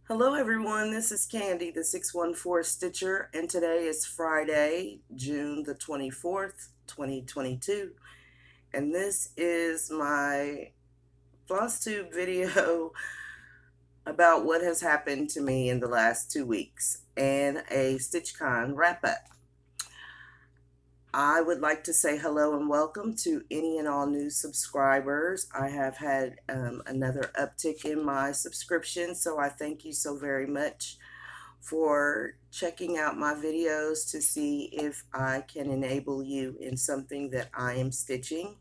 Hello everyone, this is Candy, the 614 Stitcher, and today is Friday, June the 24th, 2022, and this is my Flosstube video about what has happened to me in the last 2 weeks and a StitchCon wrap-up. I would like to say hello and welcome to any and all new subscribers. I have had another uptick in my subscription, so I thank you so very much for checking out my videos to see if I can enable you in something that I am stitching.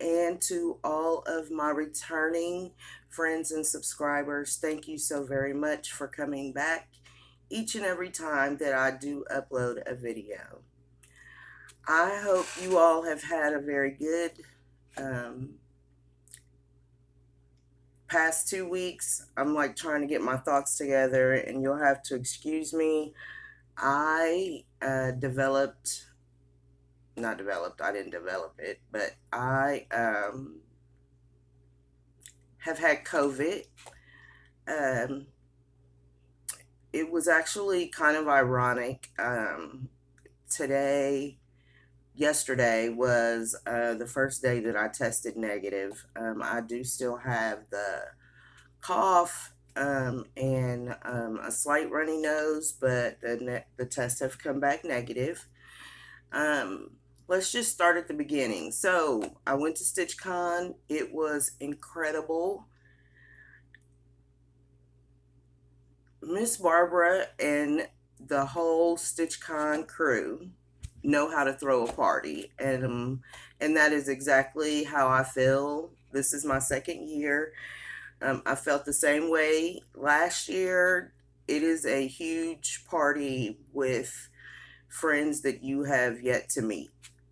And to all of my returning friends and subscribers, thank you so very much for coming back each and every time that I do upload a video. I hope you all have had a very good past 2 weeks. I'm like trying to get my thoughts together, and you'll have to excuse me. I not developed, I didn't develop it, but I have had COVID. Um, it was actually kind of ironic. Yesterday was the first day that I tested negative. I do still have the cough and a slight runny nose, but the tests have come back negative. Let's just start at the beginning. So I went to StitchCon. It was incredible. Miss Barbara and the whole StitchCon crew know how to throw a party, and that is exactly how I feel. This is my second year. I felt the same way last year. It is a huge party with friends that you have yet to meet.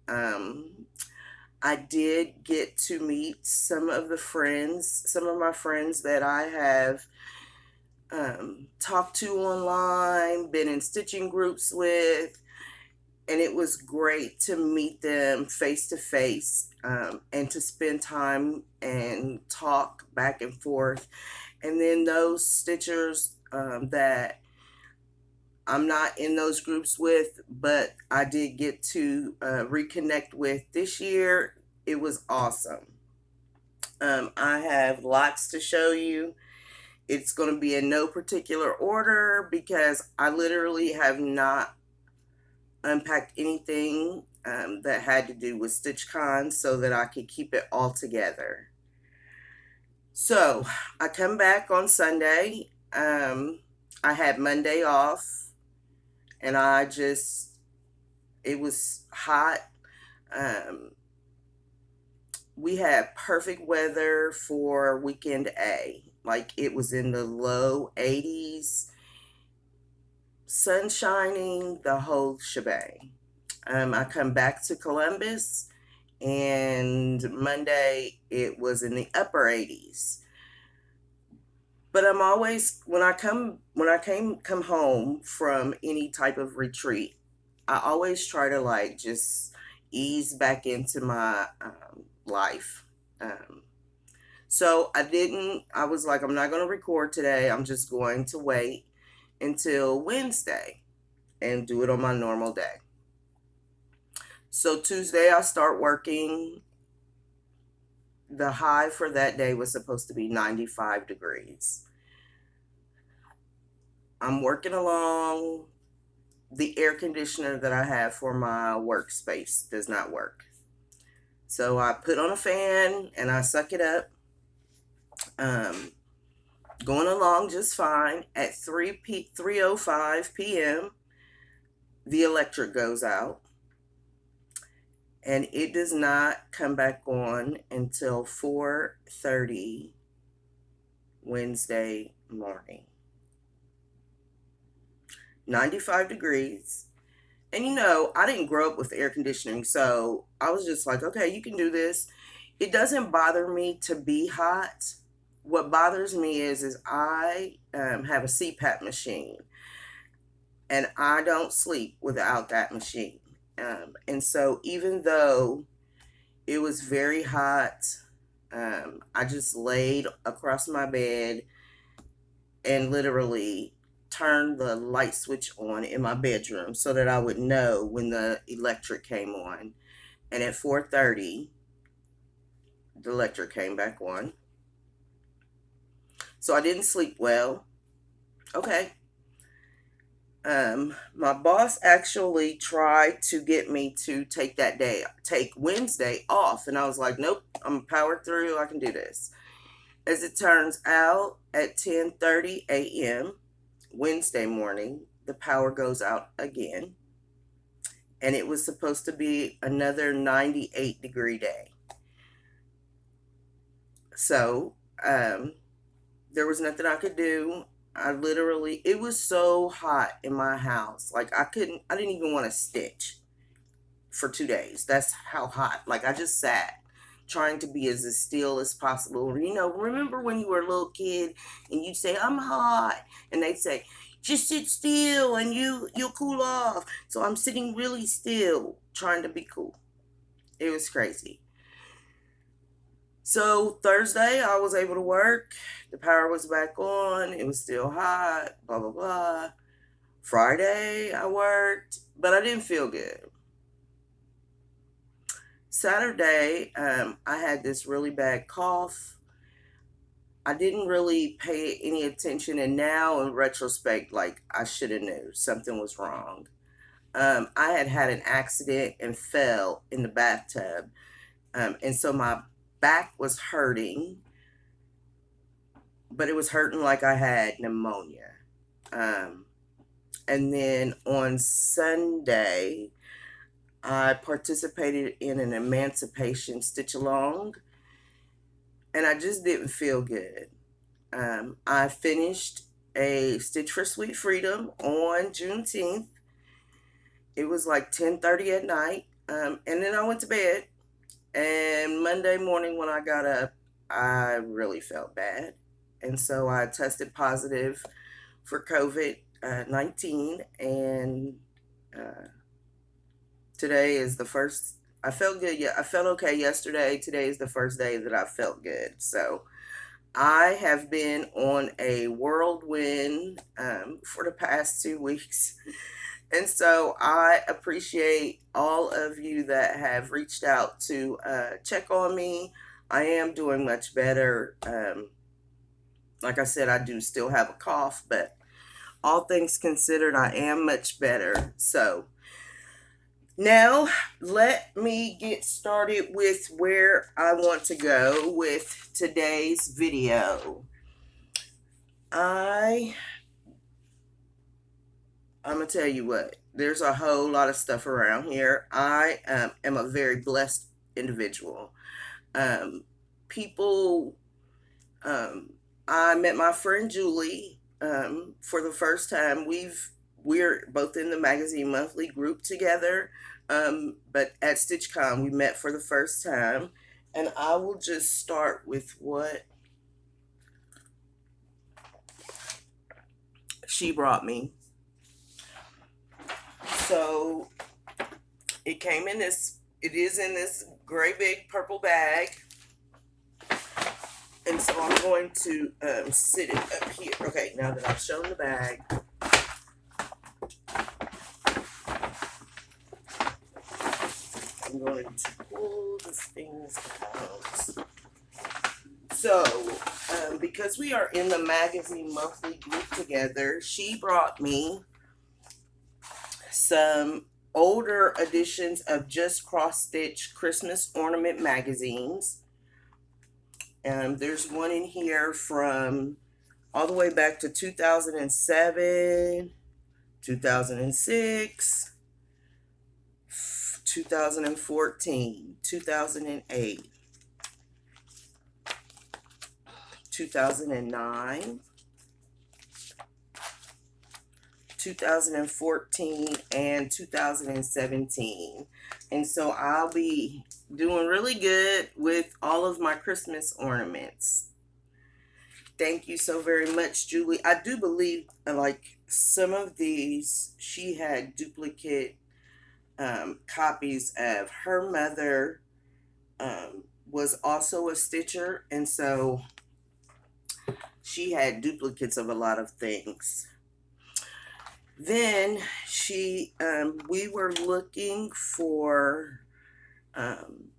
I did get to meet some of my friends that I have talked to online, been in stitching groups with, and it was great to meet them face to face and to spend time and talk back and forth. And then those stitchers that I'm not in those groups with, but I did get to reconnect with this year. It was awesome. I have lots to show you. It's going to be in no particular order because I literally have not unpacked anything that had to do with StitchCon so that I could keep it all together. So I come back on Sunday. I had Monday off, and it was hot. We had perfect weather for weekend A. Like, it was in the low 80s, sun shining, the whole shebang. I come back to Columbus, and Monday it was in the upper 80s. But I'm always when I come home from any type of retreat, I always try to like just ease back into my life. So I was like, I'm not going to record today. I'm just going to wait until Wednesday and do it on my normal day. So Tuesday I start working. The high for that day was supposed to be 95 degrees. I'm working along. The air conditioner that I have for my workspace does not work. So I put on a fan and I suck it up. Going along just fine. At 3:05 p.m., the electric goes out. And it does not come back on until 4:30 Wednesday morning. 95 degrees. And I didn't grow up with air conditioning, so I was just like, okay, you can do this. It doesn't bother me to be hot. What bothers me is I have a CPAP machine, and I don't sleep without that machine. And so even though it was very hot, I just laid across my bed and literally turned the light switch on in my bedroom so that I would know when the electric came on. And at 4:30, the electric came back on. So I didn't sleep well. Okay. My boss actually tried to get me to take Wednesday off. And I was like, nope, I'm powered through. I can do this. As it turns out, at 10:30 a.m. Wednesday morning, the power goes out again. And it was supposed to be another 98-degree day. So, there was nothing I could do. It was so hot in my house. Like, I didn't even want to stitch for 2 days. That's how hot. Like, I just sat trying to be as still as possible. You know, remember when you were a little kid and you'd say, I'm hot, and they'd say, just sit still and you'll cool off. So I'm sitting really still trying to be cool. It was crazy. So Thursday I was able to work. The power was back on. It was still hot, blah, blah, blah. Friday I worked, but I didn't feel good. Saturday, I had this really bad cough. I didn't really pay any attention, and now in retrospect, like, I should have knew something was wrong. I had an accident and fell in the bathtub, and so my back was hurting, but it was hurting like I had pneumonia. And then on Sunday, I participated in an emancipation stitch along, and I just didn't feel good. I finished a Stitch for Sweet Freedom on Juneteenth. It was like 10:30 at night, and then I went to bed. And Monday morning when I got up, I really felt bad, and so I tested positive for COVID-19, and today is the first. I felt good. Yeah, I felt okay yesterday. Today is the first day that I felt good. So I have been on a whirlwind for the past 2 weeks. And so I appreciate all of you that have reached out to check on me. I am doing much better. Like I said, I do still have a cough, but all things considered, I am much better. So now let me get started with where I want to go with today's video. I'm going to tell you what, there's a whole lot of stuff around here. I am a very blessed individual. I met my friend Julie for the first time. We're both in the Magazine Monthly group together, but at StitchCon we met for the first time. And I will just start with what she brought me. So it is in this gray big purple bag. And so I'm going to sit it up here. Okay, now that I've shown the bag, I'm going to pull the things out. So, because we are in the Magazine Monthly group together, she brought me some older editions of Just Cross Stitch Christmas ornament magazines. There's one in here from all the way back to 2007, 2006, 2014, 2008, 2009, 2014, and 2017. And so I'll be doing really good with all of my Christmas ornaments. Thank you so very much, Julie. I do believe, like, some of these, she had duplicate copies of her mother was also a stitcher, and so she had duplicates of a lot of things. Then we were looking for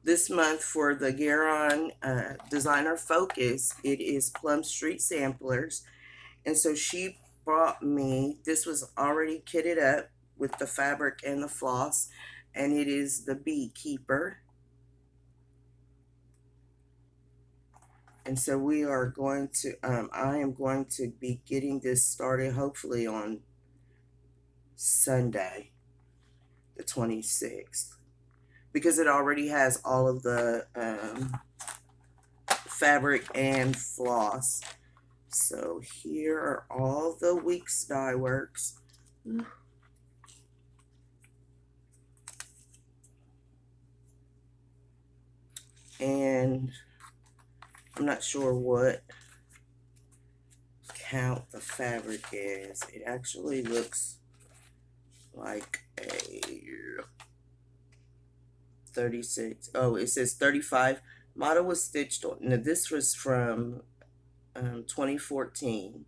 this month for the Garon Designer Focus. It is Plum Street Samplers. And so she brought me, this was already kitted up with the fabric and the floss, and it is the Beekeeper. And so we are going to, I am going to be getting this started hopefully on Sunday, the 26th, because it already has all of the fabric and floss. So here are all the week's dye works. And I'm not sure what count the fabric is. It actually looks like a 36. Oh, it says 35. Model was stitched on. Now this was from 2014,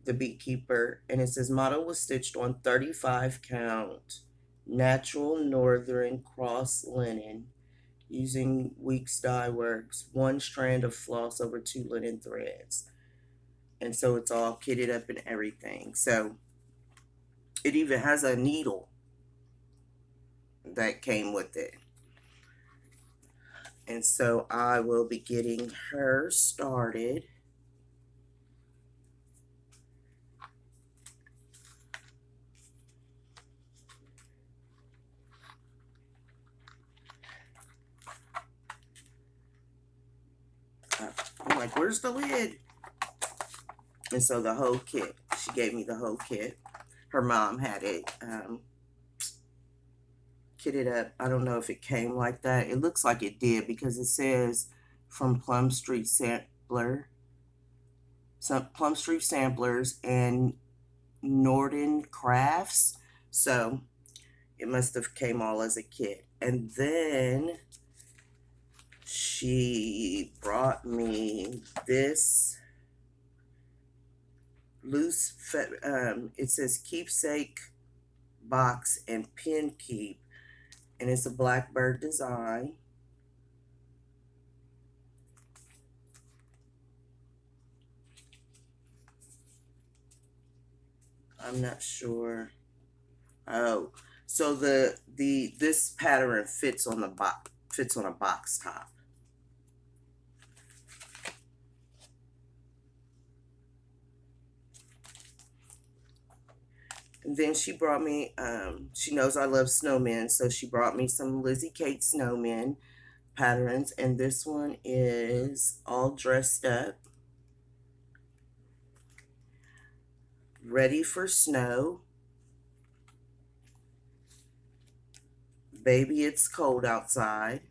the Beekeeper, and it says model was stitched on 35 count natural northern cross linen using Weeks Dye Works, 1 strand of floss over 2 linen threads. And so it's all kitted up and everything. So it even has a needle that came with it. And so I will be getting her started. I'm like, where's the lid? And so the whole kit, she gave me the whole kit. Her mom had it kitted up. I don't know if it came like that. It looks like it did because it says from Plum Street Sampler, Plum Street Samplers and Norton Crafts. So it must have came all as a kit. And then she brought me this loose, it says Keepsake box and pin keep, and it's a blackbird design. I'm not sure. Oh, so this pattern fits on the box, fits on a box top. And then she brought me, she knows I love snowmen, so she brought me some Lizzie Kate snowmen patterns, and this one is all dressed up, ready for snow. Baby, it's cold outside.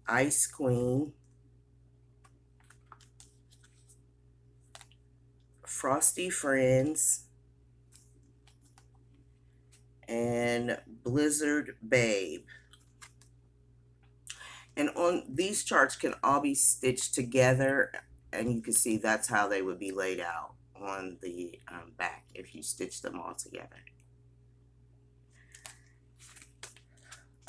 Ice Queen. Frosty Friends. And Blizzard Babe. And on these charts can all be stitched together, and you can see that's how they would be laid out on the back if you stitch them all together.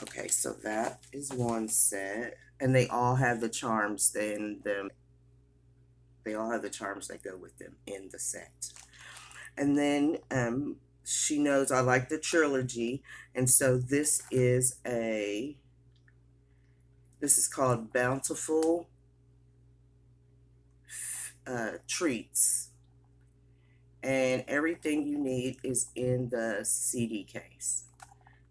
Okay, so that is one set, and they all have the charms in them. They all have the charms that go with them in the set. And then she knows I like the trilogy, and so this is called Bountiful Treats, and everything you need is in the CD case.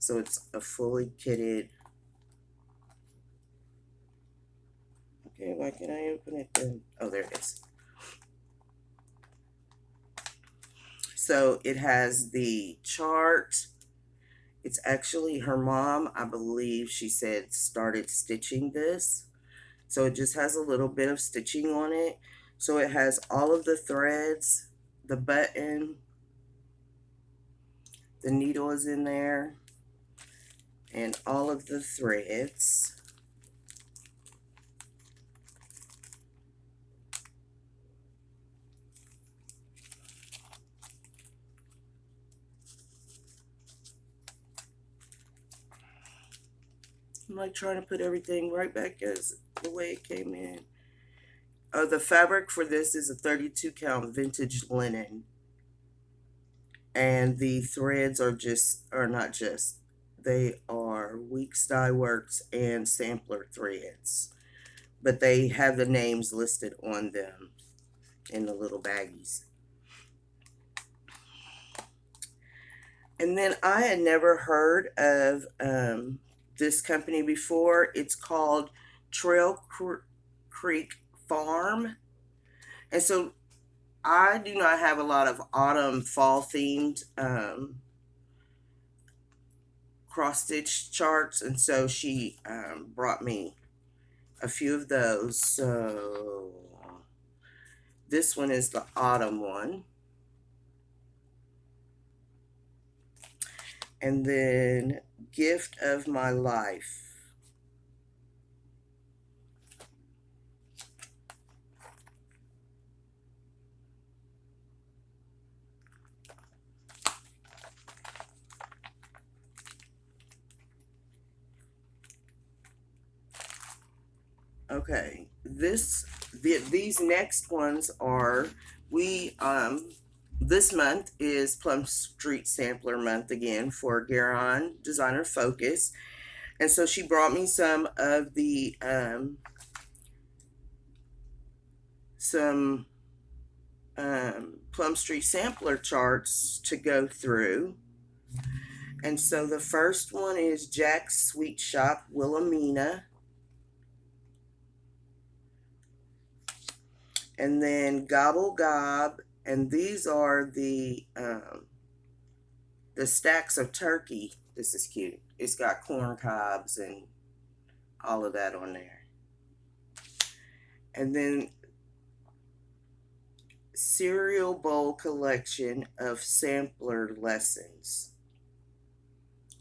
So it's a fully kitted. Okay, why can't I open it then? Oh, there it is. So it has the chart. It's actually her mom, I believe she said, started stitching this. So it just has a little bit of stitching on it. So it has all of the threads, the button, the needle is in there, and all of the threads. I'm like trying to put everything right back as the way it came in. The fabric for this is a 32 count vintage linen, and the threads are not just, they are Weeks Dye Works and sampler threads, but they have the names listed on them in the little baggies. And then I had never heard of this company before. It's called Trail Creek Farm. And so I do not have a lot of autumn fall themed cross stitch charts, and so she brought me a few of those. So this one is the autumn one. And then Gift of My Life. Okay, these next ones are, this month is Plum Street Sampler Month again for Garon Designer Focus. And so she brought me some of the, Plum Street Sampler charts to go through. And so the first one is Jack's Sweet Shop, Wilhelmina. And then Gobble Gob, and these are the stacks of turkey. This is cute. It's got corn cobs and all of that on there. And then Cereal Bowl Collection of Sampler Lessons.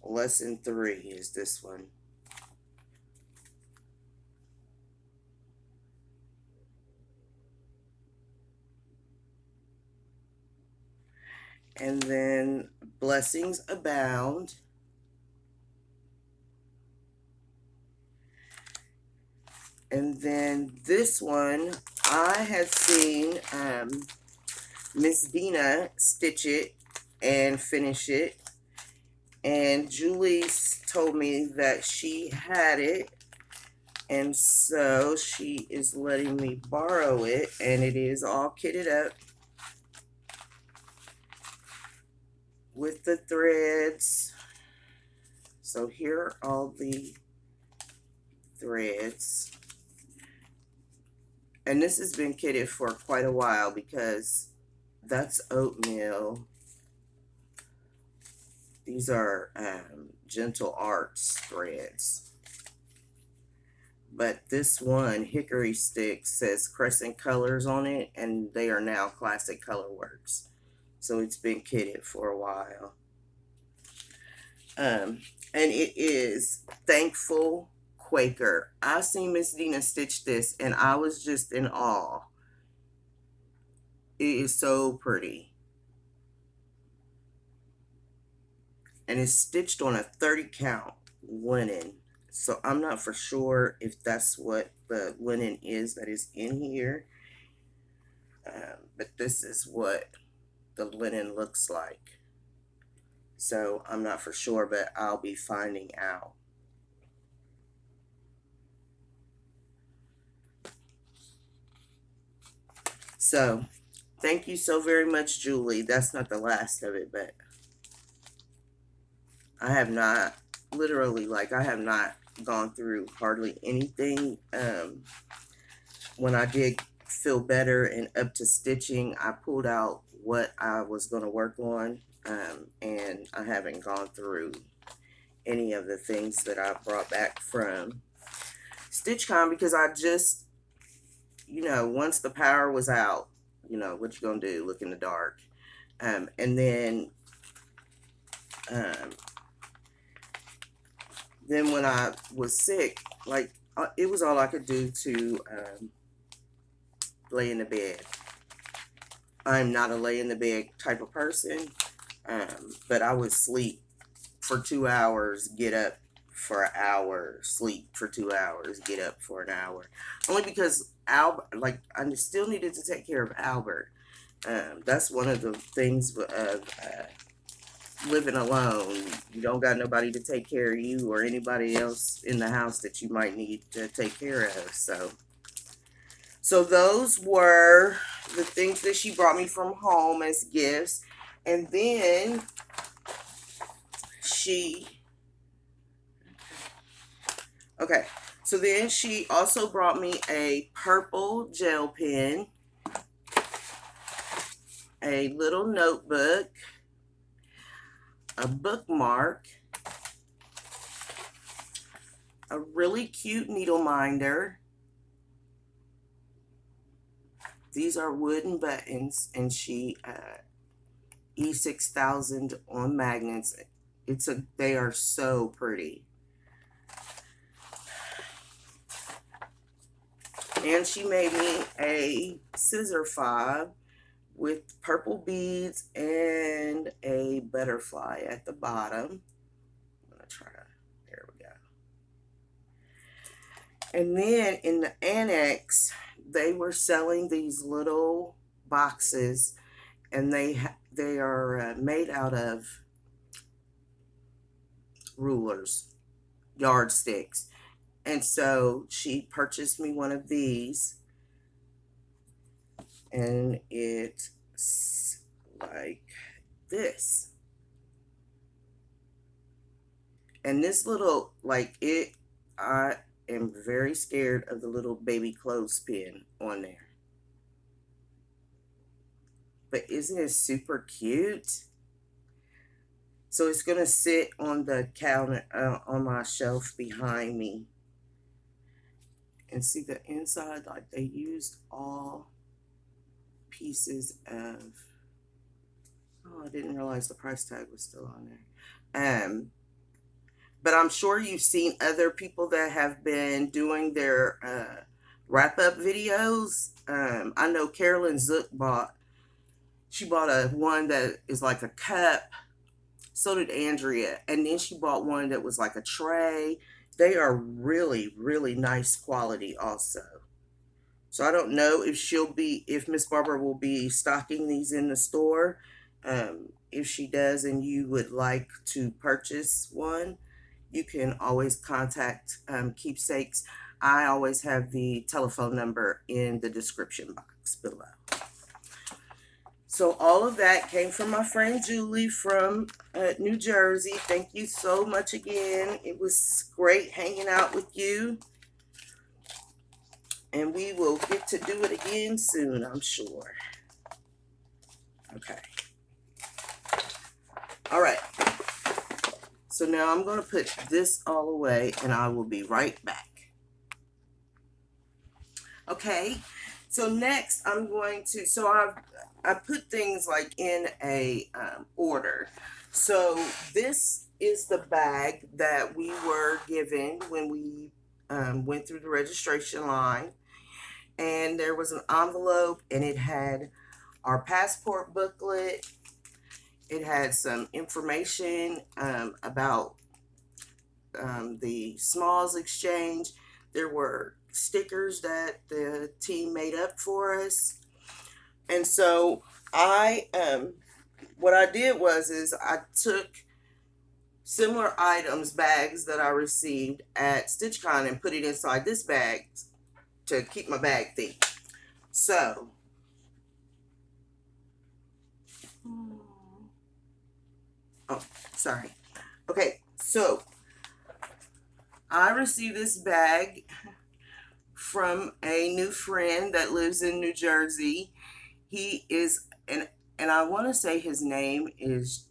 Lesson 3 is this one. And then Blessings Abound. And then this one, I had seen Miss Dina stitch it and finish it. And Julie told me that she had it. And so she is letting me borrow it. And it is all kitted up with the threads. So here are all the threads. And this has been kitted for quite a while because that's oatmeal. These are Gentle Arts threads. But this one, Hickory Stick, says Crescent Colors on it, and they are now Classic Colorworks. So it's been kitted for a while. And it is Thankful Quaker. I seen Miss Dina stitch this and I was just in awe. It is so pretty. And it's stitched on a 30 count linen. So I'm not for sure if that's what the linen is that is in here. But this is what the linen looks like. So I'm not for sure, but I'll be finding out. So thank you so very much, Julie. That's not the last of it, but I have not, literally, like, I have not gone through hardly anything. When I did feel better and up to stitching, I pulled out what I was going to work on, and I haven't gone through any of the things that I brought back from StitchCon because I just, once the power was out, what you gonna do? Look in the dark. And then when I was sick, like, it was all I could do to lay in the bed. I'm not a lay in the bed type of person, but I would sleep for 2 hours, get up for an hour, sleep for 2 hours, get up for an hour. Only because Albert, like, I still needed to take care of Albert. That's one of the things of living alone. You don't got nobody to take care of you or anybody else in the house that you might need to take care of. So those were the things that she brought me from home as gifts. And then so then she also brought me a purple gel pen, a little notebook, a bookmark, a really cute needle minder. These are wooden buttons, and she E6000 on magnets. They are so pretty. And she made me a scissor fob with purple beads and a butterfly at the bottom. I'm gonna try to, there we go. And then in the annex, they were selling these little boxes, and they are made out of rulers, yardsticks. And so she purchased me one of these, and it's like this. And this little, I am very scared of the little baby clothespin on there. But isn't it super cute? So it's going to sit on the counter, on my shelf behind me. And see the inside, like they used all pieces of, oh, I didn't realize the price tag was still on there. But I'm sure you've seen other people that have been doing their wrap-up videos. I know Carolyn Zook bought one that is like a cup. So did Andrea. And then she bought one that was like a tray. They are really, really nice quality also. So I don't know if Miss Barbara will be stocking these in the store. If she does and you would like to purchase one, you can always contact Keepsakes. I always have the telephone number in the description box below. So all of that came from my friend Julie from New Jersey. Thank you so much again. It was great hanging out with you. And we will get to do it again soon, I'm sure. Okay. All right. So now I'm going to put this all away, and I will be right back. Okay. So next I'm going to, I put things like in a order. So this is the bag that we were given when we went through the registration line. And there was an envelope, and it had our passport booklet. It had some information about the Smalls Exchange. There were stickers that the team made up for us. And so what I did was I took similar items, bags that I received at StitchCon, and put it inside this bag to keep my bag theme. So, oh, sorry. Okay, so I received this bag from a new friend that lives in New Jersey. He is, and I want to say his name is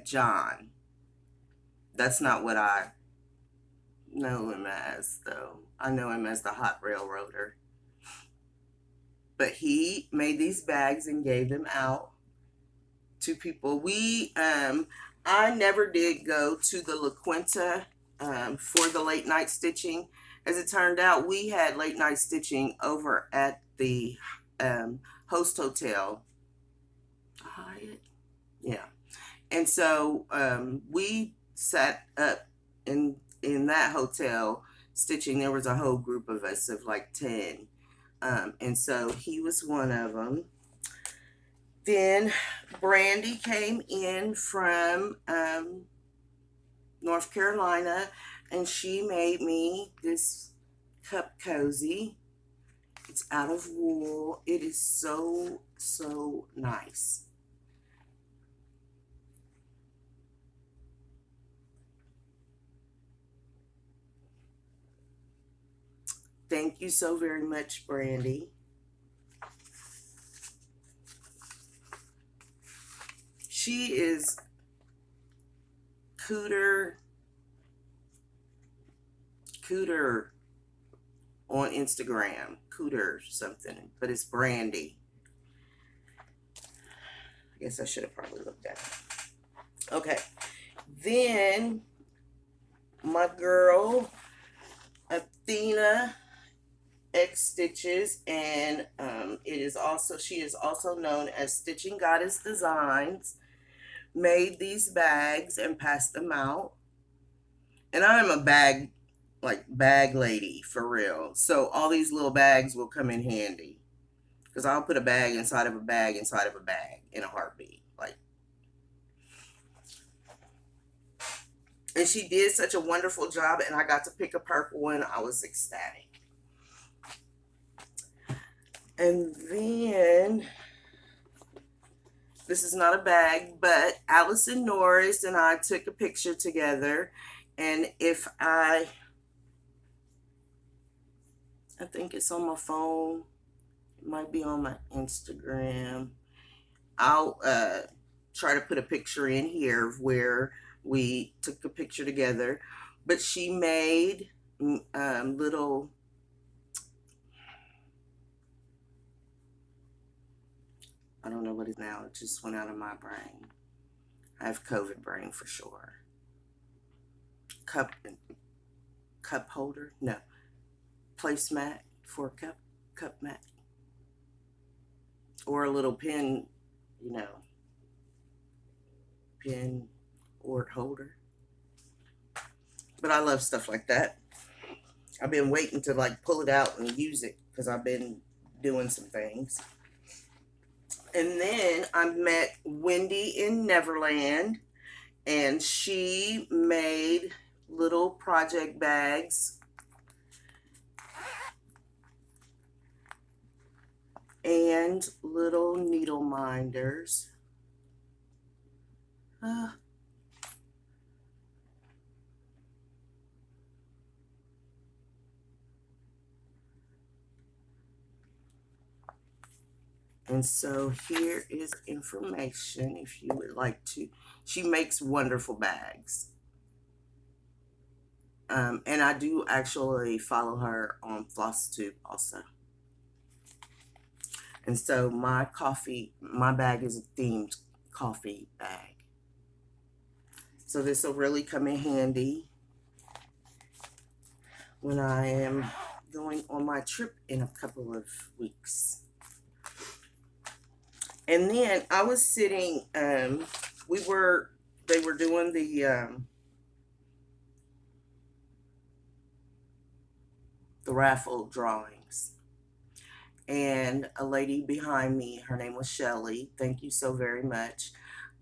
John. That's not what I know him as, though. I know him as the Hot Railroader. But he made these bags and gave them out to people. I never did go to the La Quinta for the late night stitching. As it turned out, we had late night stitching over at the Host Hotel. Hyatt? Yeah. And so we sat up in in that hotel stitching, there was a whole group of us of like 10. And so he was one of them. Then Brandy came in from North Carolina, and she made me this cup cozy. It's out of wool. It is so, so nice. Thank you so very much, Brandy. She is Cooter on Instagram. Cooter something, but it's Brandy. I guess I should have probably looked at it. Okay. Then my girl Athena X Stitches, and she is also known as Stitching Goddess Designs, made these bags and passed them out. And I'm a bag lady for real. So all these little bags will come in handy. Because I'll put a bag inside of a bag inside of a bag in a heartbeat. And she did such a wonderful job, and I got to pick a purple one. I was ecstatic. And then, this is not a bag, but Allison Norris and I took a picture together. And I think it's on my phone. It might be on my Instagram. I'll try to put a picture in here of where we took a picture together. But she made little, I don't know what it is now. It just went out of my brain. I have COVID brain for sure. Cup holder? No. Placemat for a cup mat. Or a little pin, pin or holder. But I love stuff like that. I've been waiting to pull it out and use it because I've been doing some things. And then I met Wendy in Neverland, and she made little project bags and little needle minders. And so here is information if you would like to. She makes wonderful bags. And I do actually follow her on Flosstube also. And so my bag is a themed coffee bag. So this will really come in handy when I am going on my trip in a couple of weeks. And then I was sitting, they were doing the raffle drawings. And a lady behind me, her name was Shelly. Thank you so very much.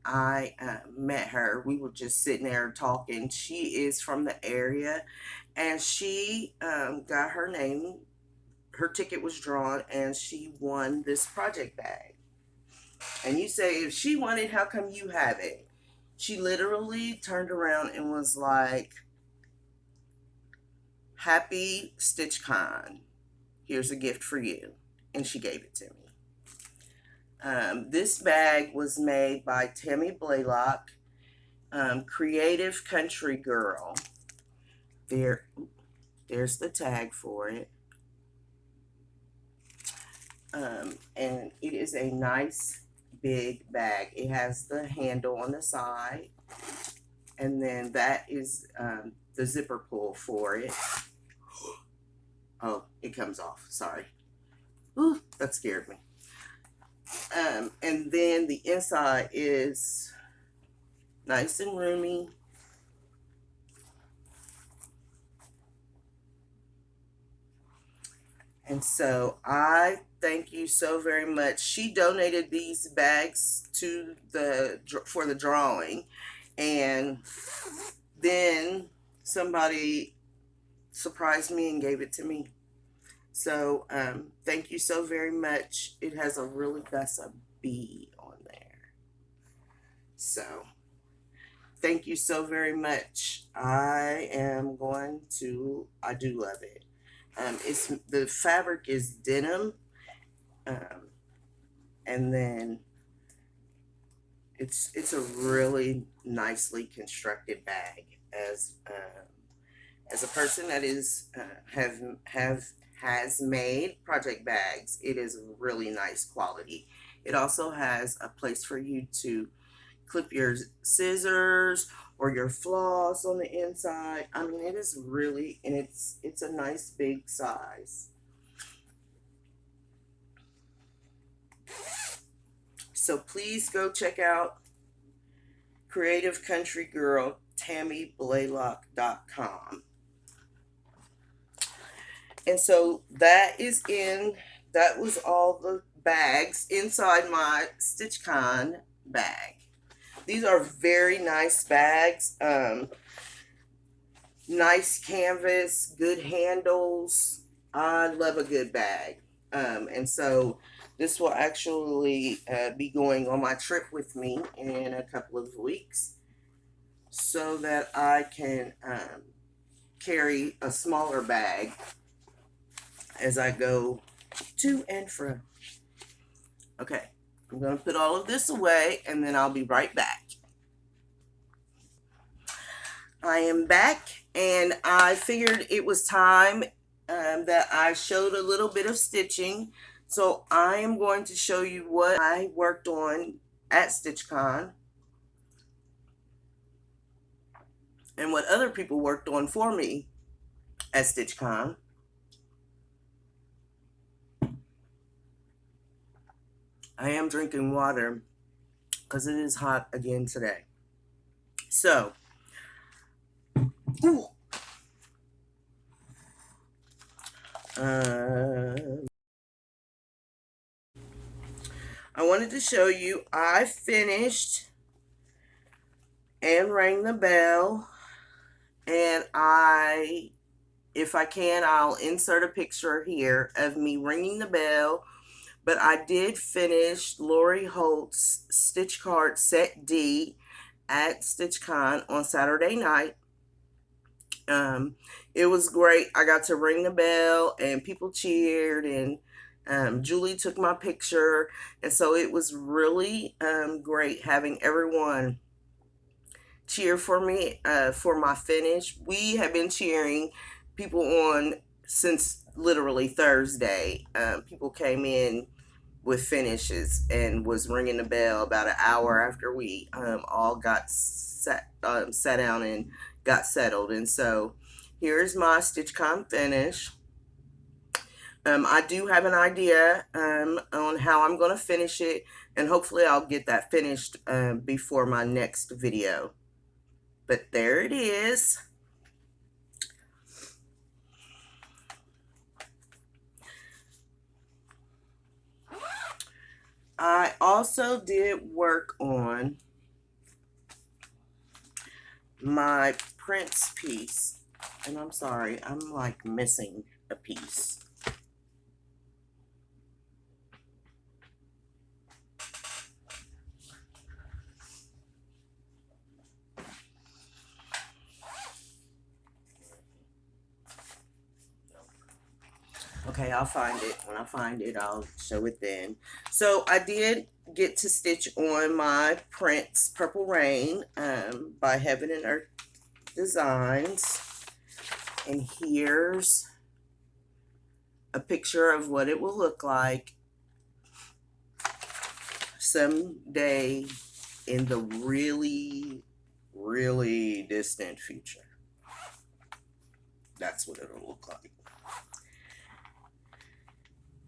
I met her. We were just sitting there talking. She is from the area, and she got her name. Her ticket was drawn, and she won this project bag. And you say, if she won it, how come you have it? She literally turned around and was like, "Happy StitchCon. Here's a gift for you." And she gave it to me. This bag was made by Tammy Blaylock, Creative Country Girl. There's the tag for it. And it is a nice big bag. It has the handle on the side, and then that is the zipper pull for it. Oh, it comes off. Sorry. Ooh, that scared me. And then the inside is nice and roomy. And so I thank you so very much. She donated these bags to for the drawing, and then somebody surprised me and gave it to me. So thank you so very much. It has that's a bee on there. So thank you so very much. I do love it. The fabric is denim, um, and then it's a really nicely constructed bag. As a person that is have has made project bags, it is really nice quality. It also has a place for you to clip your scissors or your floss on the inside. I mean, it is really, and it's a nice big size. So please go check out Creative Country Girl TammyBlaylock.com. And so that was all the bags inside my StitchCon bag. These are very nice bags. Nice canvas, good handles. I love a good bag. And so this will actually be going on my trip with me in a couple of weeks so that I can carry a smaller bag as I go to and fro. Okay, I'm going to put all of this away and then I'll be right back. I am back, and I figured it was time that I showed a little bit of stitching. So I am going to show you what I worked on at StitchCon and what other people worked on for me at StitchCon. I am drinking water because it is hot again today. So, I wanted to show you I finished and rang the bell, and if I can, I'll insert a picture here of me ringing the bell. But I did finish Lori Holt's Stitch Card Set D at StitchCon on Saturday night. It was great. I got to ring the bell and people cheered, and Julie took my picture. And so it was really great having everyone cheer for me for my finish. We have been cheering people on since literally Thursday. People came in with finishes and was ringing the bell about an hour after we all got sat down and got settled. And so here's my StitchCon finish. I do have an idea on how I'm going to finish it, and hopefully I'll get that finished before my next video. But there it is. I also did work on my Prince piece, and I'm sorry, I'm like missing a piece. Okay, I'll find it. When I find it, I'll show it then. So I did get to stitch on my Prince Purple Rain by Heaven and Earth Designs. And here's a picture of what it will look like someday in the really, really distant future. That's what it'll look like.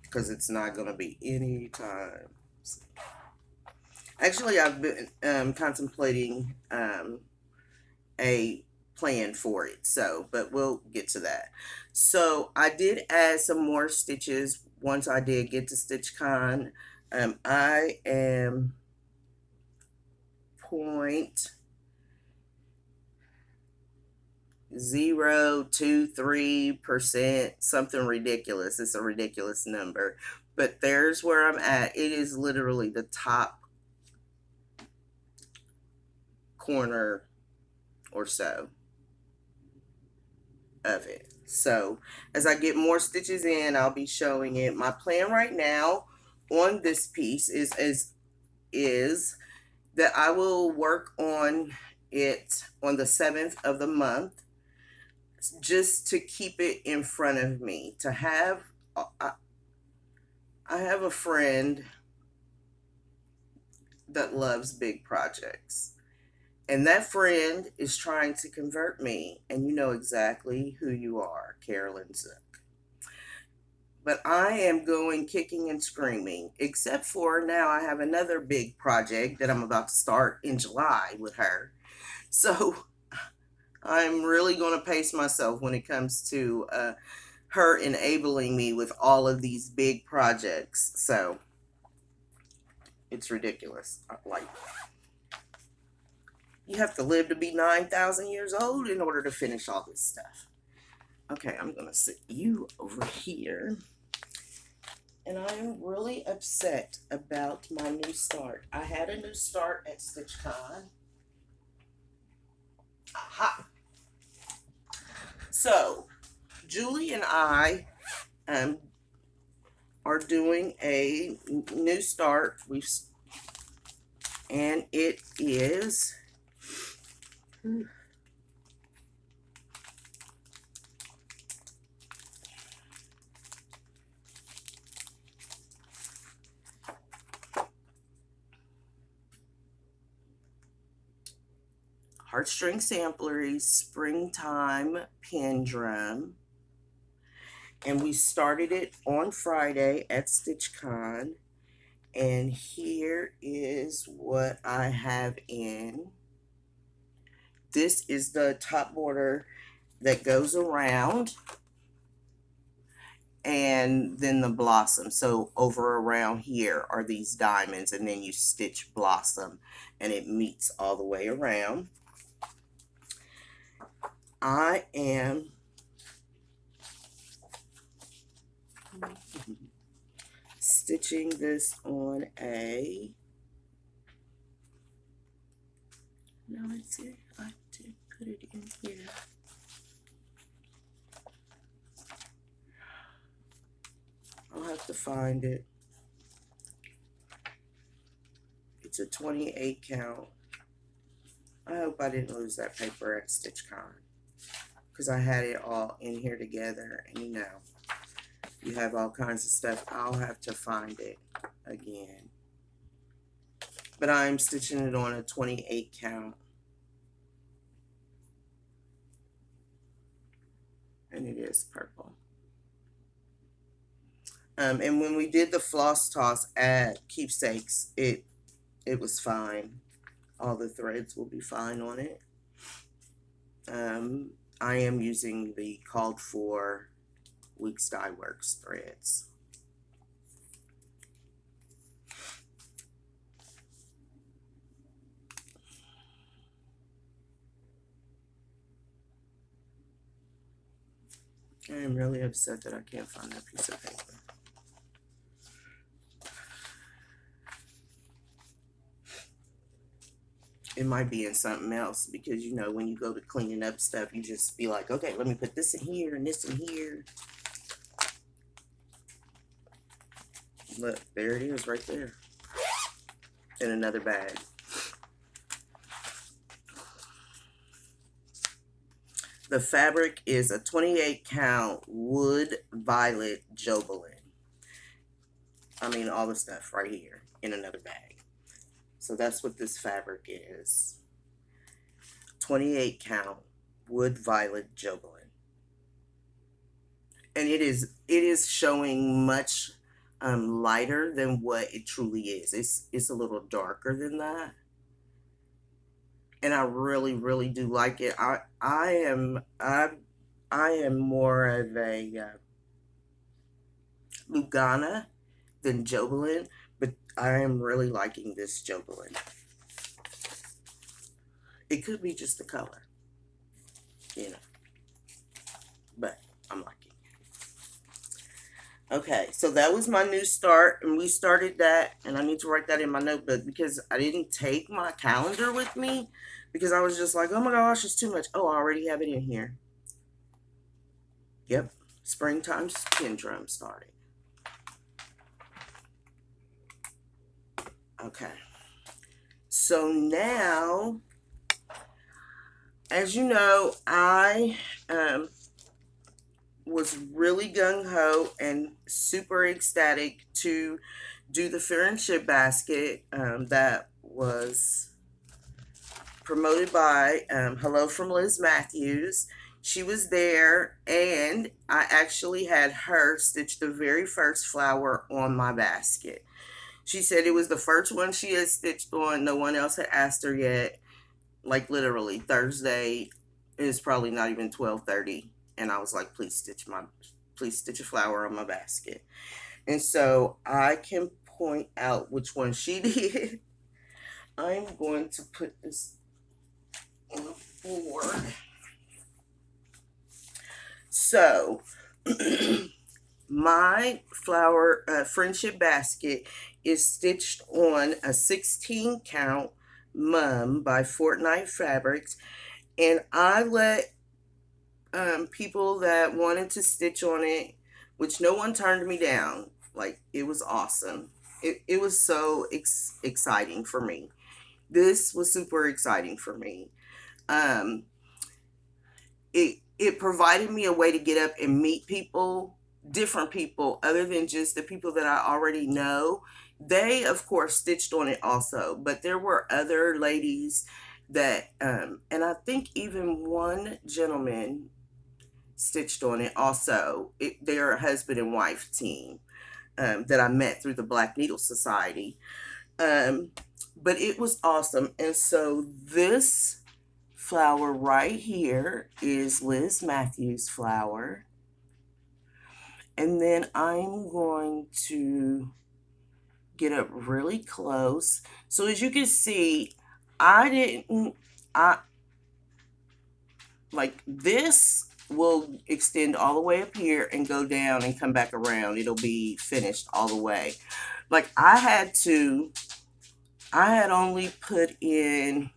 Because it's not going to be any time soon. Actually, I've been contemplating a plan for it. So, but we'll get to that. So I did add some more stitches once I did get to StitchCon. I am 0.023%, something ridiculous. It's a ridiculous number. But there's where I'm at. It is literally the top corner or so of it. So as I get more stitches in, I'll be showing it. My plan right now on this piece is that I will work on it on the 7th of the month, just to keep it in front of me, to have I have a friend that loves big projects. And that friend is trying to convert me, and you know exactly who you are, Carolyn Zook. But I am going kicking and screaming, except for now I have another big project that I'm about to start in July with her. So I'm really going to pace myself when it comes to her enabling me with all of these big projects. So it's ridiculous. Like, you have to live to be 9,000 years old in order to finish all this stuff. Okay, I'm going to sit you over here. And I'm really upset about my new start. I had a new start at StitchCon. Aha! So, Julie and I are doing a new start. And it is... Heartstring Samplery Springtime Pin Drum. And we started it on Friday at StitchCon. And here is what I have in. This is the top border that goes around, and then the blossom. So over around here are these diamonds, and then you stitch blossom, and it meets all the way around. I am stitching this on a... No, let's see. I did put it in here. I'll have to find it. It's a 28 count. I hope I didn't lose that paper at StitchCon, because I had it all in here together, and you know, you have all kinds of stuff. I'll have to find it again. But I'm stitching it on a 28 count. And it is purple. And when we did the floss toss at Keepsakes, it was fine. All the threads will be fine on it. I am using the called for Weeks Dye Works threads. I am really upset that I can't find that piece of paper. It might be in something else, because you know, when you go to cleaning up stuff, you just be like, okay, let me put this in here and this in here. Look, there it is right there in another bag. The fabric is a 28 count wood violet Jobelin. I mean, all the stuff right here in another bag. So that's what this fabric is. 28 count wood violet Jobelin. And it is showing much lighter than what it truly is. It's a little darker than that. and I really, really do like it. I am more of a Lugana than Jobelin, but I am really liking this Jobelin. It could be just the color, you know, but I'm liking it. Okay, so that was my new start, and we started that, and I need to write that in my notebook because I didn't take my calendar with me because I was just like, oh my gosh, it's too much. Oh, I already have it in here. Yep, springtime pin drum starting. Okay, so now, as you know, I was really gung-ho and super ecstatic to do the friendship basket that was promoted by Hello from Liz Matthews. She was there, and I actually had her stitch the very first flower on my basket. She said it was the first one she had stitched on. No one else had asked her yet. Like literally Thursday, is probably not even 12:30, and I was like, please stitch a flower on my basket. And so I can point out which one she did. I'm going to put this on the board. So my flower friendship basket is stitched on a 16 count Mum by Fortnite Fabrics, and I let people that wanted to stitch on it, which no one turned me down. Like, it was awesome. It was so exciting for me. This was super exciting for me. Um, it provided me a way to get up and meet people, different people, other than just the people that I already know. They, of course, stitched on it also, but there were other ladies that, and I think even one gentleman stitched on it also. They're a husband and wife team that I met through the Black Needle Society. But it was awesome. And so this flower right here is Liz Matthews flower. And then I'm going to get up really close. So as you can see, I like this will extend all the way up here and go down and come back around. It'll be finished all the way. Like I had only put in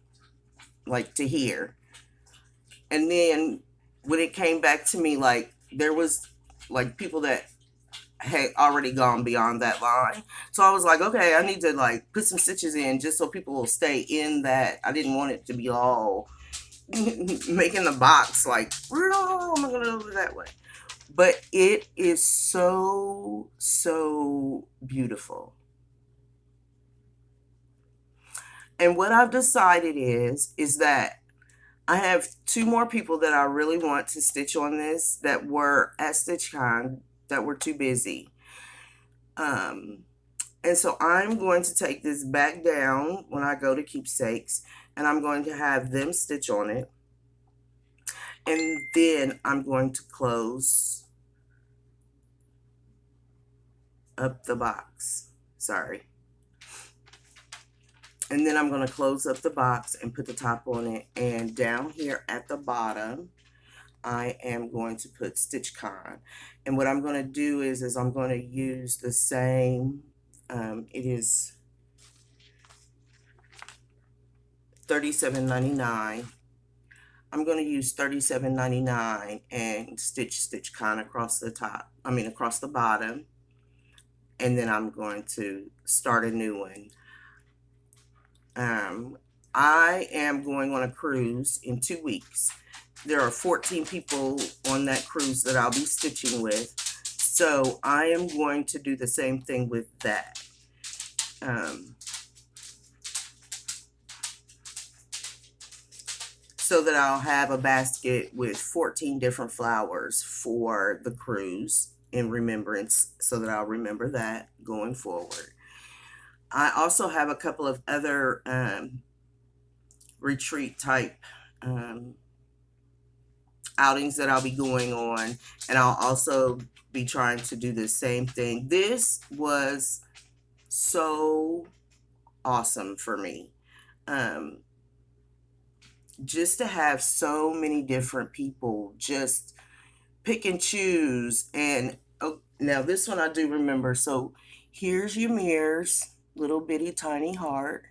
like to here. And then when it came back to me, like there was like people that had already gone beyond that line. So I was like, okay, I need to like put some stitches in just so people will stay in that. I didn't want it to be all making the box like, oh, I'm gonna do it that way. But it is so, so beautiful. And what I've decided is that I have two more people that I really want to stitch on this that were at StitchCon that were too busy. And so I'm going to take this back down when I go to Keepsakes, and I'm going to have them stitch on it. And then I'm going to close up the box. Sorry. And then I'm going to close up the box and put the top on it. And down here at the bottom, I am going to put StitchCon. And what I'm going to do is I'm going to use the same, it is $37.99. I'm going to use $37.99 and stitch StitchCon across the top, across the bottom. And then I'm going to start a new one. I am going on a cruise in 2 weeks. There are 14 people on that cruise that I'll be stitching with. So I am going to do the same thing with that. So that I'll have a basket with 14 different flowers for the cruise in remembrance, so that I'll remember that going forward. I also have a couple of other retreat type outings that I'll be going on, and I'll also be trying to do the same thing. This was so awesome for me. Um, just to have so many different people just pick and choose. And oh, now this one I do remember. So here's Ymir's little bitty tiny heart.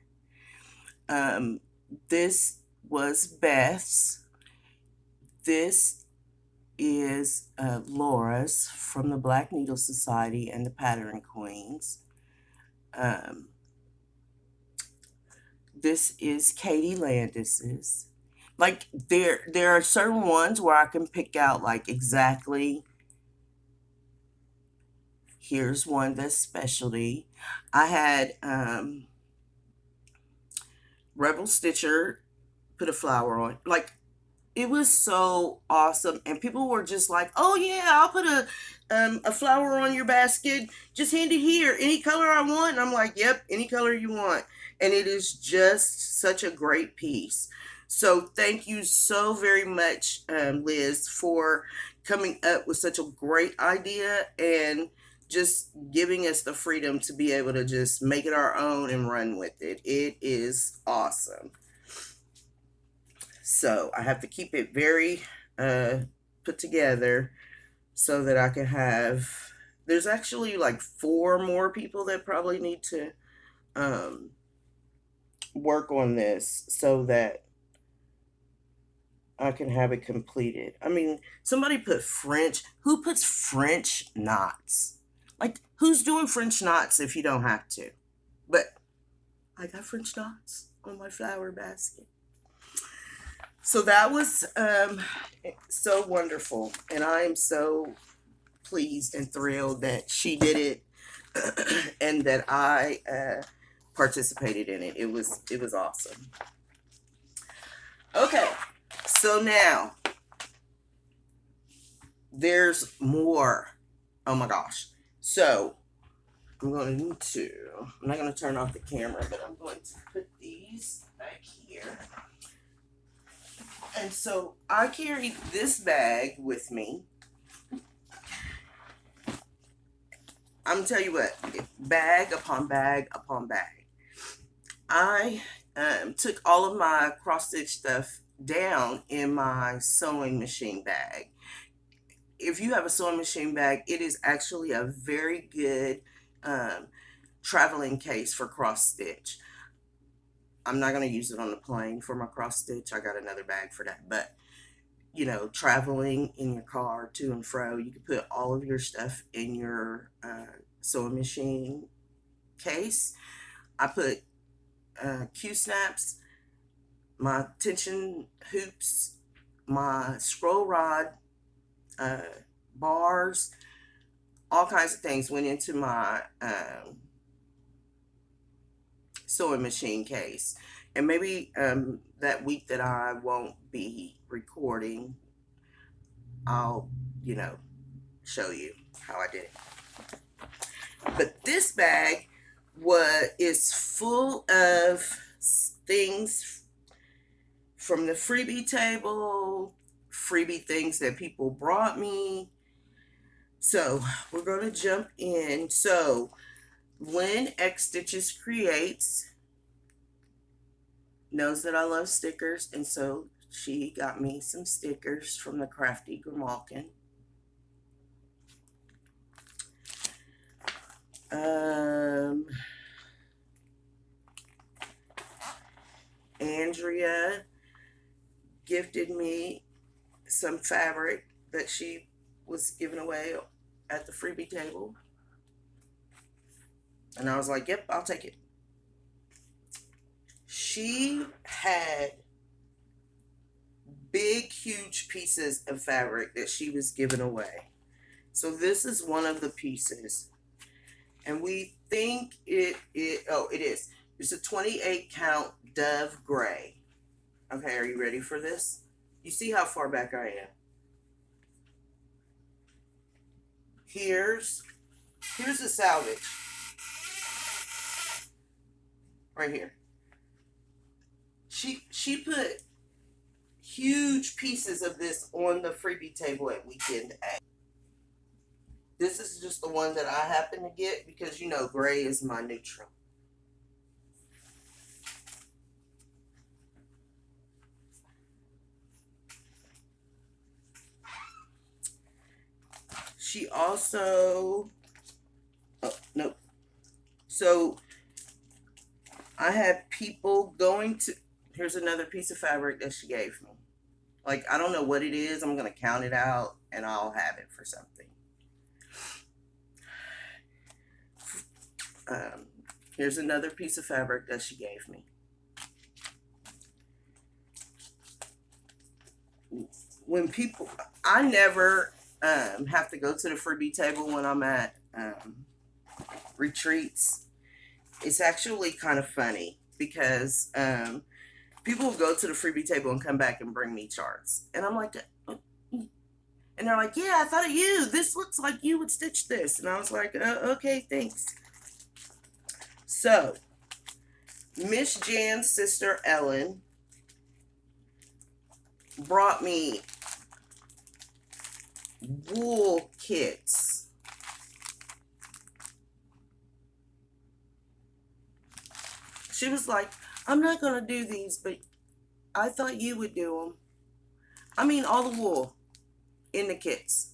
This was Beth's. This is Laura's from the Black Needle Society and the Pattern Queens. This is Katie Landis's. Like there are certain ones where I can pick out like exactly. Here's one that's specialty. I had Rebel Stitcher put a flower on. Like, it was so awesome, and people were just like, "Oh yeah, I'll put a flower on your basket. Just hand it here, any color I want." And I'm like, "Yep, any color you want." And it is just such a great piece. So thank you so very much, Liz, for coming up with such a great idea and just giving us the freedom to be able to just make it our own and run with it. It is awesome. So I have to keep it very put together so that I can have. There's actually like 4 more people that probably need to work on this so that I can have it completed. I mean, somebody put French. Who puts French knots? Like, who's doing French knots if you don't have to? But I got French knots on my flower basket. So that was so wonderful. And I am so pleased and thrilled that she did it and that I participated in it. It was awesome. Okay, so now there's more. Oh my gosh. So I'm not going to turn off the camera, but I'm going to put these back here. And so I carried this bag with me. I'm gonna tell you what, bag upon bag upon bag. I took all of my cross stitch stuff down in my sewing machine bag. If you have a sewing machine bag, it is actually a very good traveling case for cross stitch. I'm not going to use it on the plane for my cross stitch. I got another bag for that. But, you know, traveling in your car to and fro, you can put all of your stuff in your sewing machine case. I put Q-snaps, my tension hoops, my scroll rod, bars, all kinds of things went into my sewing machine case. And maybe that week that I won't be recording, I'll, show you how I did it. But this bag is full of things from the freebie table, freebie things that people brought me. So we're going to jump in. So Lynn X Stitches Creates knows that I love stickers, and so she got me some stickers from the Crafty Grimalkin. Andrea gifted me some fabric that she was giving away at the freebie table. And I was like, yep, I'll take it. She had big, huge pieces of fabric that she was giving away. So this is one of the pieces. And we think it is. It's a 28 count Dove Gray. Okay, are you ready for this? You see how far back I am? Here's the salvage. Right here. She put huge pieces of this on the freebie table at weekend A. This is just the one that I happen to get because, you know, gray is my neutral. She also, oh, nope. So I had people going to, here's another piece of fabric that she gave me. Like, I don't know what it is. I'm going to count it out and I'll have it for something. Here's another piece of fabric that she gave me. When people, I never have to go to the freebie table when I'm at retreats. It's actually kind of funny because people will go to the freebie table and come back and bring me charts. And I'm like, and they're like, yeah, I thought of you. This looks like you would stitch this. And I was like, okay, thanks. So, Miss Jan's sister, Ellen, brought me wool kits. She was like, I'm not going to do these, but I thought you would do them. I mean, all the wool in the kits.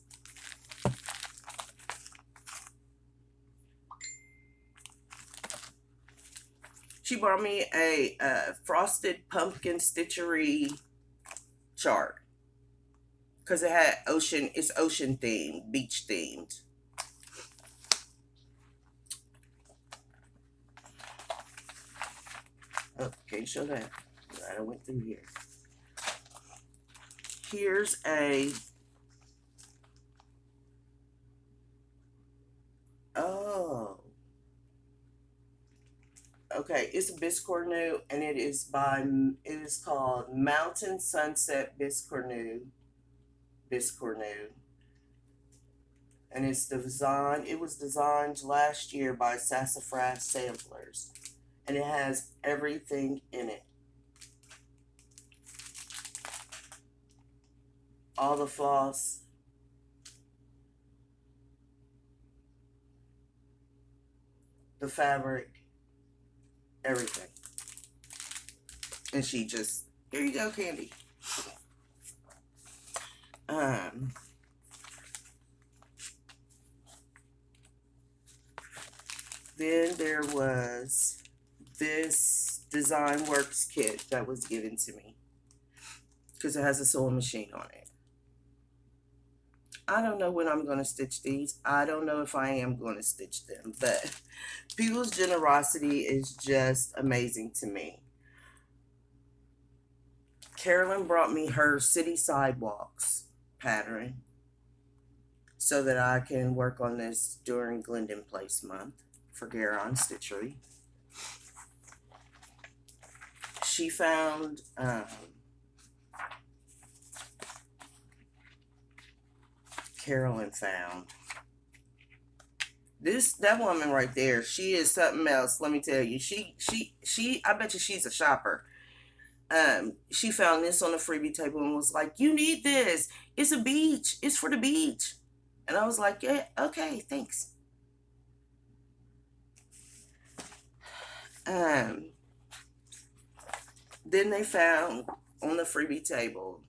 She brought me a frosted pumpkin stitchery chart because it had it's ocean themed, beach themed. Oh, can you show that? Right, I went through here. Here's a, oh, okay, it's a Biscornu, and it is called Mountain Sunset Biscornu. And it's designed, it was designed last year by Sassafras Samplers. And it has everything in it. All the floss. The fabric. Everything. And she just, here you go, Candy. Then there was this Design Works kit that was given to me because it has a sewing machine on it. I don't know when I'm going to stitch these. I don't know if I am going to stitch them, but people's generosity is just amazing to me. Carolyn brought me her City Sidewalks pattern so that I can work on this during Glendon Place month for Garon Stitchery. She found Carolyn found that woman right there. She is something else, let me tell you. She I bet you she's a shopper. She found this on the freebie table and was like, you need this. It's a beach. It's for the beach. And I was like, yeah, okay, thanks. Then they found on the freebie table,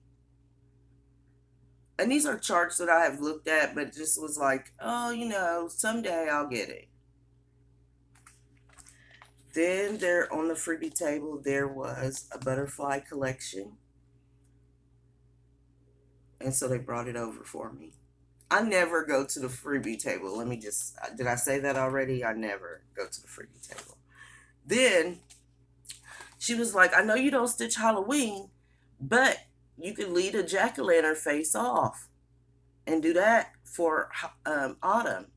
and these are charts that I have looked at, but just was like, oh, you know, someday I'll get it. Then there on the freebie table, there was a butterfly collection. And so they brought it over for me. I never go to the freebie table. Let me just, did I say that already? I never go to the freebie table. Then she was like, I know you don't stitch Halloween, but you could lead a jack-o'-lantern face off and do that for autumn.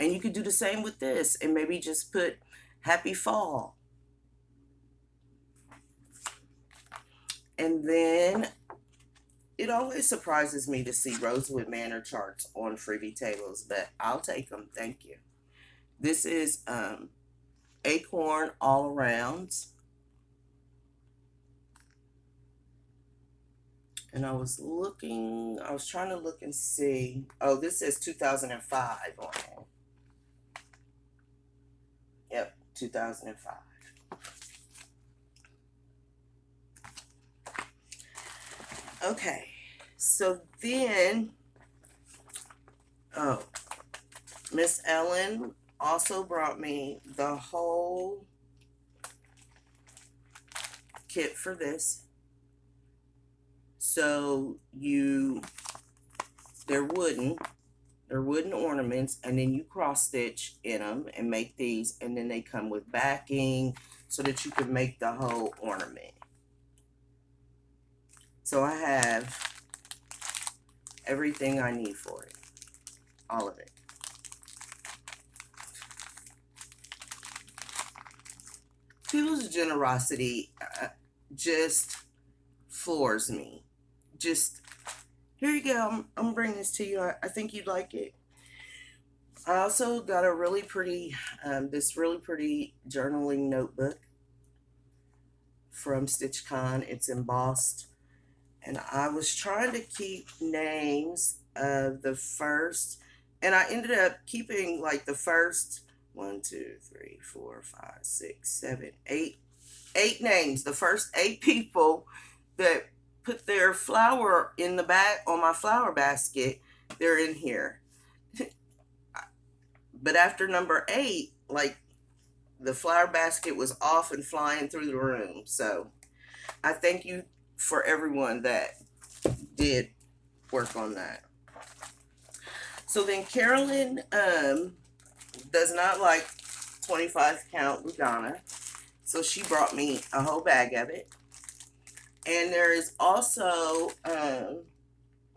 And you could do the same with this and maybe just put happy fall. And then it always surprises me to see Rosewood Manor charts on freebie tables, but I'll take them. Thank you. This is Acorn All Around. And I was trying to look and see. Oh, this says 2005 on it. Yep, 2005. Okay, so then, oh, Miss Ellen also brought me the whole kit for this. So they're wooden ornaments, and then you cross stitch in them and make these, and then they come with backing so that you can make the whole ornament. So I have everything I need for it, all of it. People's generosity just floors me. Just, here you go, I'm bringing this to you. I think you'd like it. I also got a really pretty, this really pretty journaling notebook from StitchCon. It's embossed. And I was trying to keep names of the first, and I ended up keeping like the first 1, 2, 3, 4, 5, 6, 7, 8 names. The first 8 people that put their flower in the back on my flower basket, they're in here. But after number 8, like, the flower basket was off and flying through the room. So I thank you for everyone that did work on that. So then Carolyn does not like 25 count Lugana, so she brought me a whole bag of it. And there is also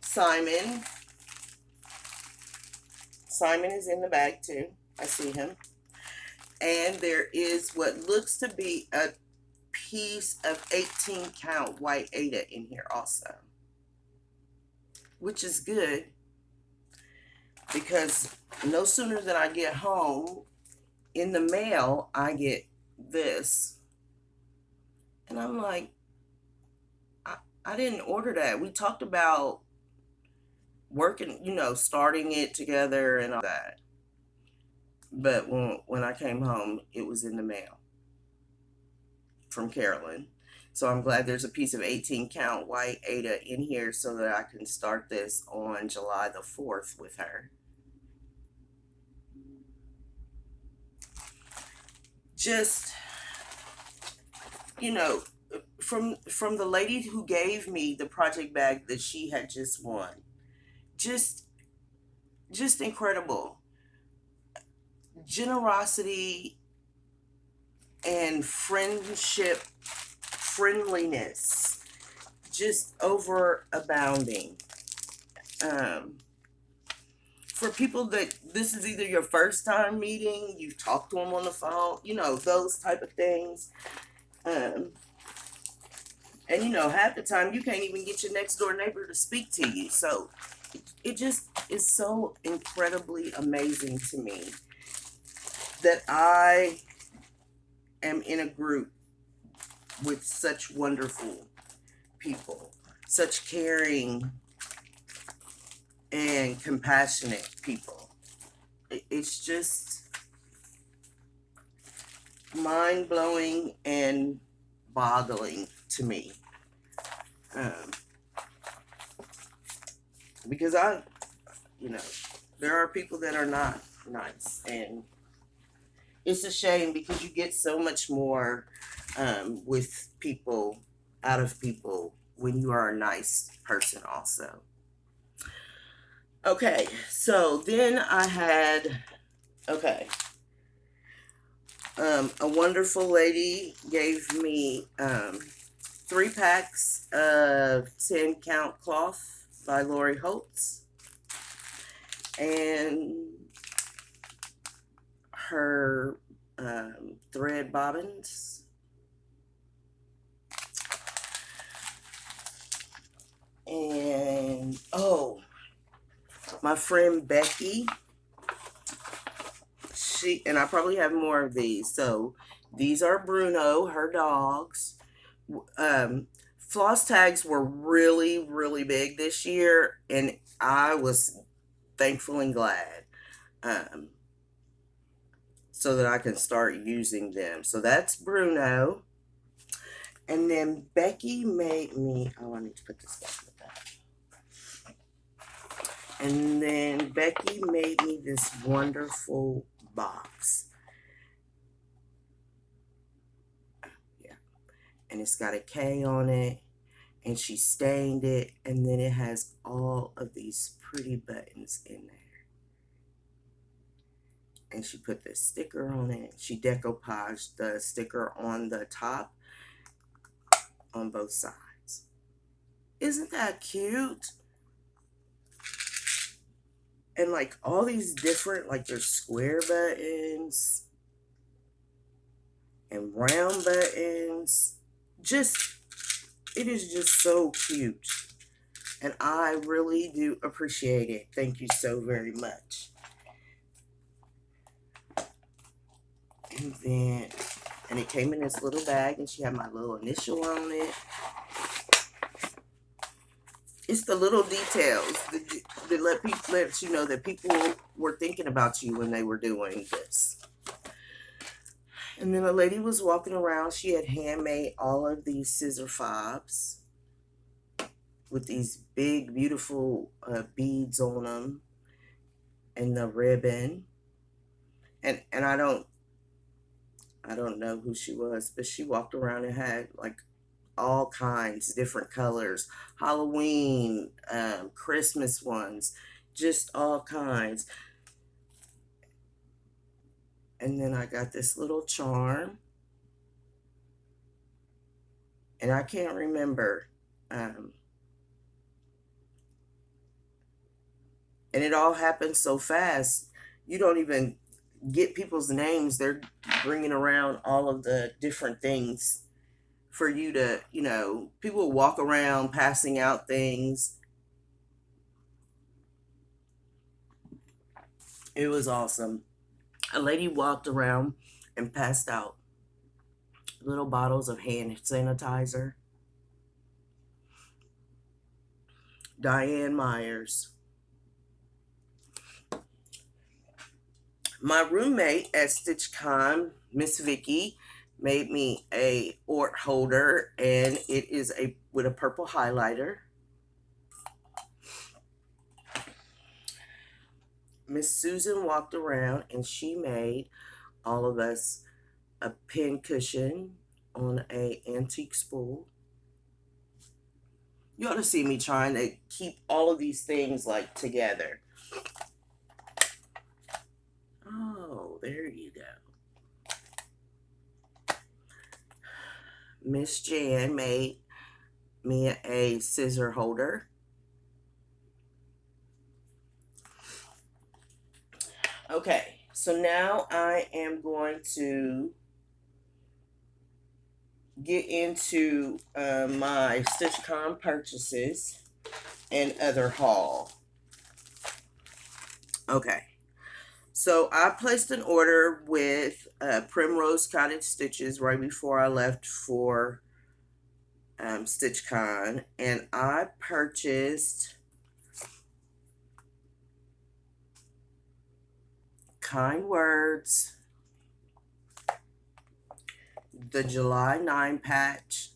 Simon. Simon is in the bag too. I see him. And there is what looks to be a piece of 18 count white Aida in here also, which is good, because no sooner than I get home, in the mail I get this, and I'm like, I didn't order that. We talked about working, starting it together and all that, but when I came home, it was in the mail from Carolyn. So I'm glad there's a piece of 18 count white Aida in here so that I can start this on July the 4th with her. Just, from the lady who gave me the project bag that she had just won. Just incredible. Generosity and friendliness, just over abounding. For people that this is either your first time meeting, you've talked to them on the phone, those type of things. And half the time you can't even get your next door neighbor to speak to you. So it just is so incredibly amazing to me that I am in a group with such wonderful people, such caring and compassionate people. It's just mind-blowing and boggling to me. Because there are people that are not nice, and it's a shame because you get so much more with people, out of people, when you are a nice person also. Okay, so then I had, a wonderful lady gave me 3 packs of 10 count cloth by Lori Holtz, and her thread bobbins. And my friend Becky, and I probably have more of these. So these are Bruno, her dogs. Floss tags were really, really big this year, and I was thankful and glad, um, so that I can start using them. So that's Bruno. And then Becky made me, oh, I need to put this back in the bag. And then Becky made me this wonderful box. Yeah. And it's got a K on it. And she stained it. And then it has all of these pretty buttons in there. And she put the sticker on it. She decoupaged the sticker on the top on both sides. Isn't that cute? And like all these different, like there's square buttons and round buttons. Just, it is just so cute. And I really do appreciate it. Thank you so very much. And then, and it came in this little bag, and she had my little initial on it. It's the little details that let you know that people were thinking about you when they were doing this. And then a lady was walking around. She had handmade all of these scissor fobs with these big, beautiful beads on them, and the ribbon. And I don't know who she was, but she walked around and had like all kinds, different colors, Halloween, Christmas ones, just all kinds. And then I got this little charm, and I can't remember, and it all happened so fast, you don't even get people's names. They're bringing around all of the different things for you to, people walk around passing out things. It was awesome. A lady walked around and passed out little bottles of hand sanitizer. Diane Myers. My roommate at StitchCon, Miss Vicky, made me a Ort holder, and it is with a purple highlighter. Miss Susan walked around and she made all of us a pin cushion on a antique spool. You ought to see me trying to keep all of these things like together. Oh, there you go. Miss Jan made me a scissor holder. Okay, so now I am going to get into my StitchCon purchases and other haul. Okay, so I placed an order with Primrose Cottage Stitches right before I left for StitchCon, and I purchased Kind Words, the July 9 patch,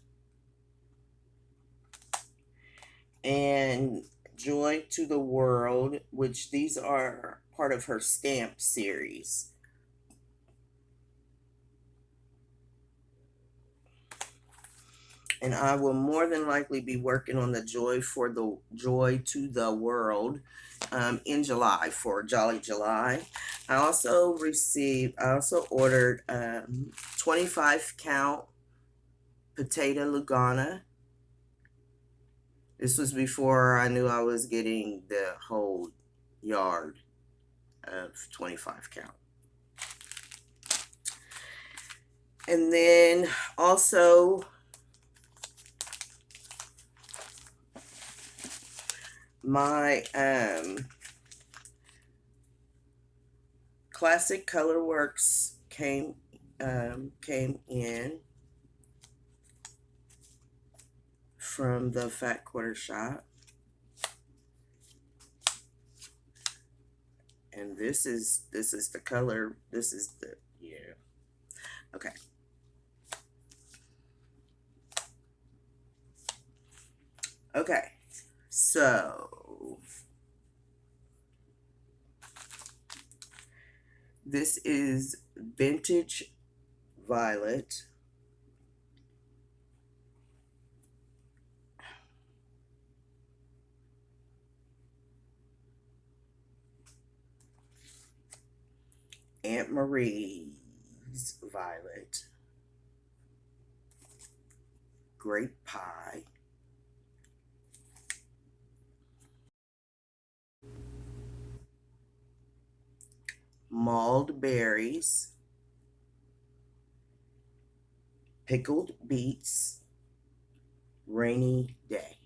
and Joy to the World, which these are part of her stamp series. And I will more than likely be working on the Joy to the World in July for Jolly July. I also ordered 25 count potato Lugana. This was before I knew I was getting the whole yard of 25 count. And then also my Classic Colorworks came in from the Fat Quarter Shop. And this is the color. This is the, yeah. Okay. Okay. So this is Vintage Violet. Aunt Marie's Violet. Grape Pie. Mulled berries. Pickled beets. Rainy day.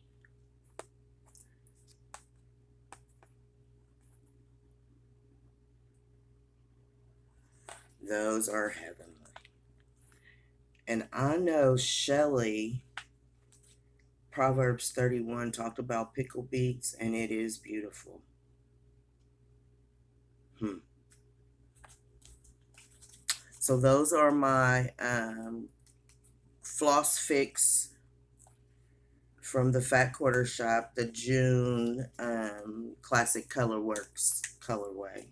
Those are heavenly. And I know Shelley, Proverbs 31, talked about pickled beets, and it is beautiful. So those are my Floss Fix from the Fat Quarter Shop, the June Classic Colorworks colorway.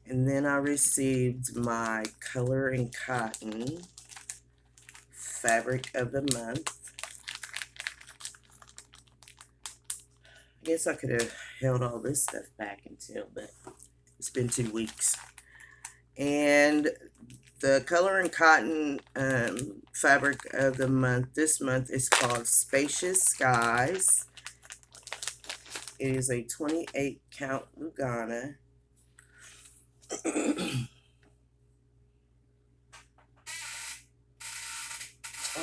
And then I received my Color and Cotton Fabric of the Month. I guess I could have held all this stuff back until, but it's been 2 weeks. And the Color and Cotton Fabric of the Month this month is called Spacious Skies. It is a 28 count Lugana.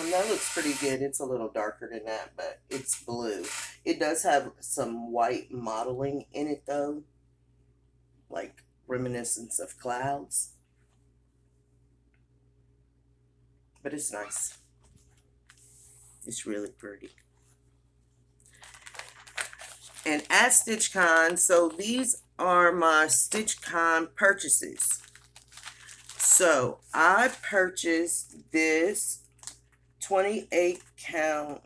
That looks pretty good. It's a little darker than that, but it's blue. It does have some white modeling in it, though, like reminiscence of clouds. But it's nice. It's really pretty. And at StitchCon, so these are my StitchCon purchases. So I purchased this 28 count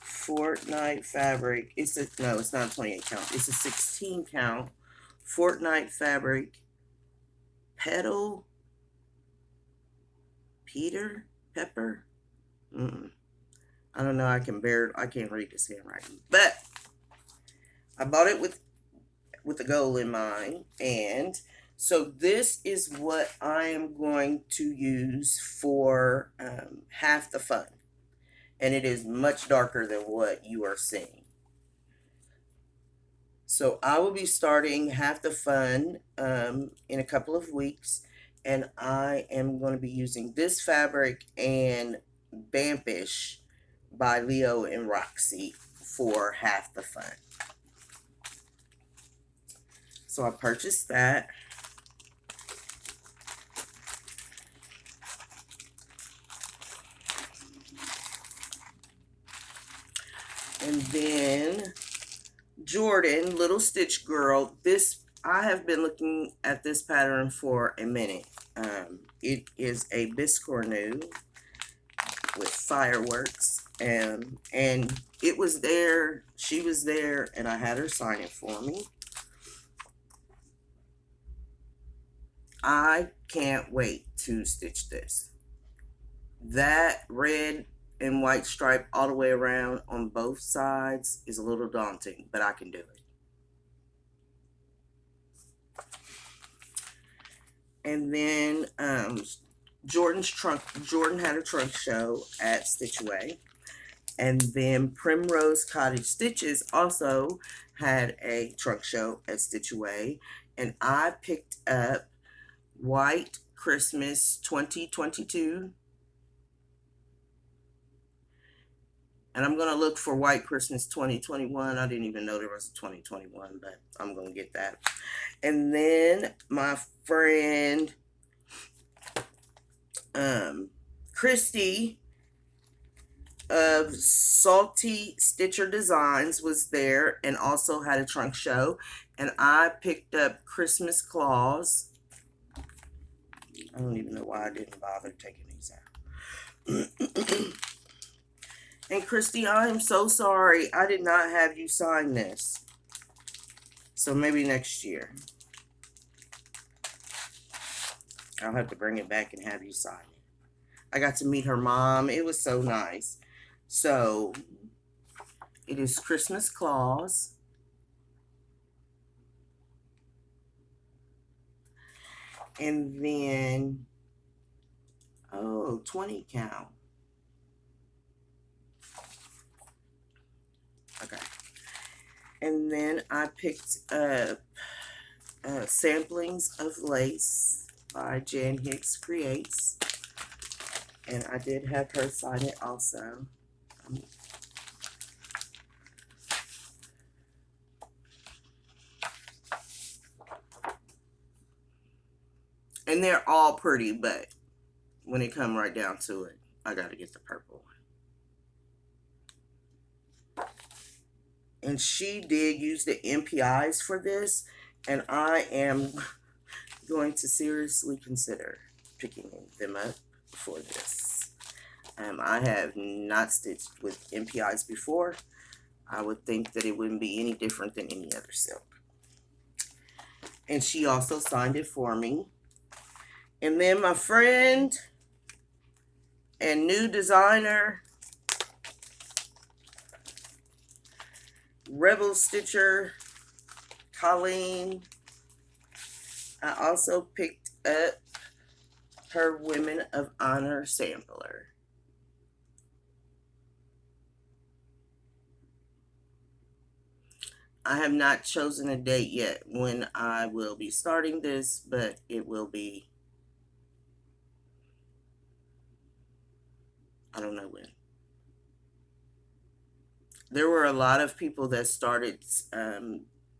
Fortnite fabric. No, it's not a 28 count. It's a 16 count Fortnite fabric petal pepper. I don't know. I can't read this handwriting, but I bought it with a goal in mind. And so this is what I am going to use for half the fun. And it is much darker than what you are seeing. So I will be starting half the fun in a couple of weeks. And I am going to be using this fabric and Bampish by Leo and Roxy for half the fun. So I purchased that. And then Jordan, Little Stitch Girl, I have been looking at this pattern for a minute. It is a biscornu with fireworks, and it was there, she was there, and I had her sign it for me. I can't wait to stitch this. That red and white stripe all the way around on both sides is a little daunting, but I can do it. And then Jordan had a trunk show at Stitchway. And then Primrose Cottage Stitches also had a trunk show at Stitchway. And I picked up White Christmas 2022. And I'm going to look for White Christmas 2021. I didn't even know there was a 2021, but I'm going to get that. And then my friend Christy of Salty Stitcher Designs was there and also had a trunk show. And I picked up Christmas Claus. I don't even know why I didn't bother taking these out. And Christy, I am so sorry. I did not have you sign this. So maybe next year. I'll have to bring it back and have you sign it. I got to meet her mom. It was so nice. So, it is Christmas Claus. And then, 20 count. Okay. And then I picked up Samplings of Lace by Jan Hicks Creates. And I did have her sign it also. And they're all pretty, but when it comes right down to it, I got to get the purple one. And she did use the MPIs for this, and I am going to seriously consider picking them up for this. I have not stitched with MPIs before. I would think that it wouldn't be any different than any other silk. And she also signed it for me. And then my friend and new designer, Rebel Stitcher, Colleen, I also picked up her Women of Honor sampler. I have not chosen a date yet when I will be starting this, but it will be, I don't know when. There were a lot of people that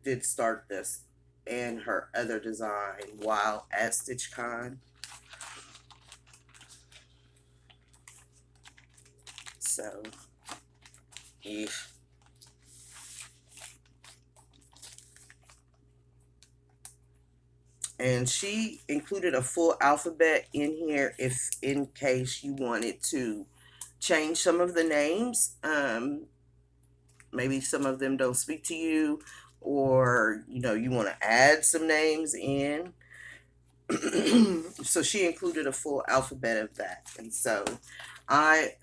did start this and her other design while at StitchCon. So, yeah. And she included a full alphabet in here if in case you wanted to change some of the names. Maybe some of them don't speak to you, or you want to add some names in. So she included a full alphabet of that. And so I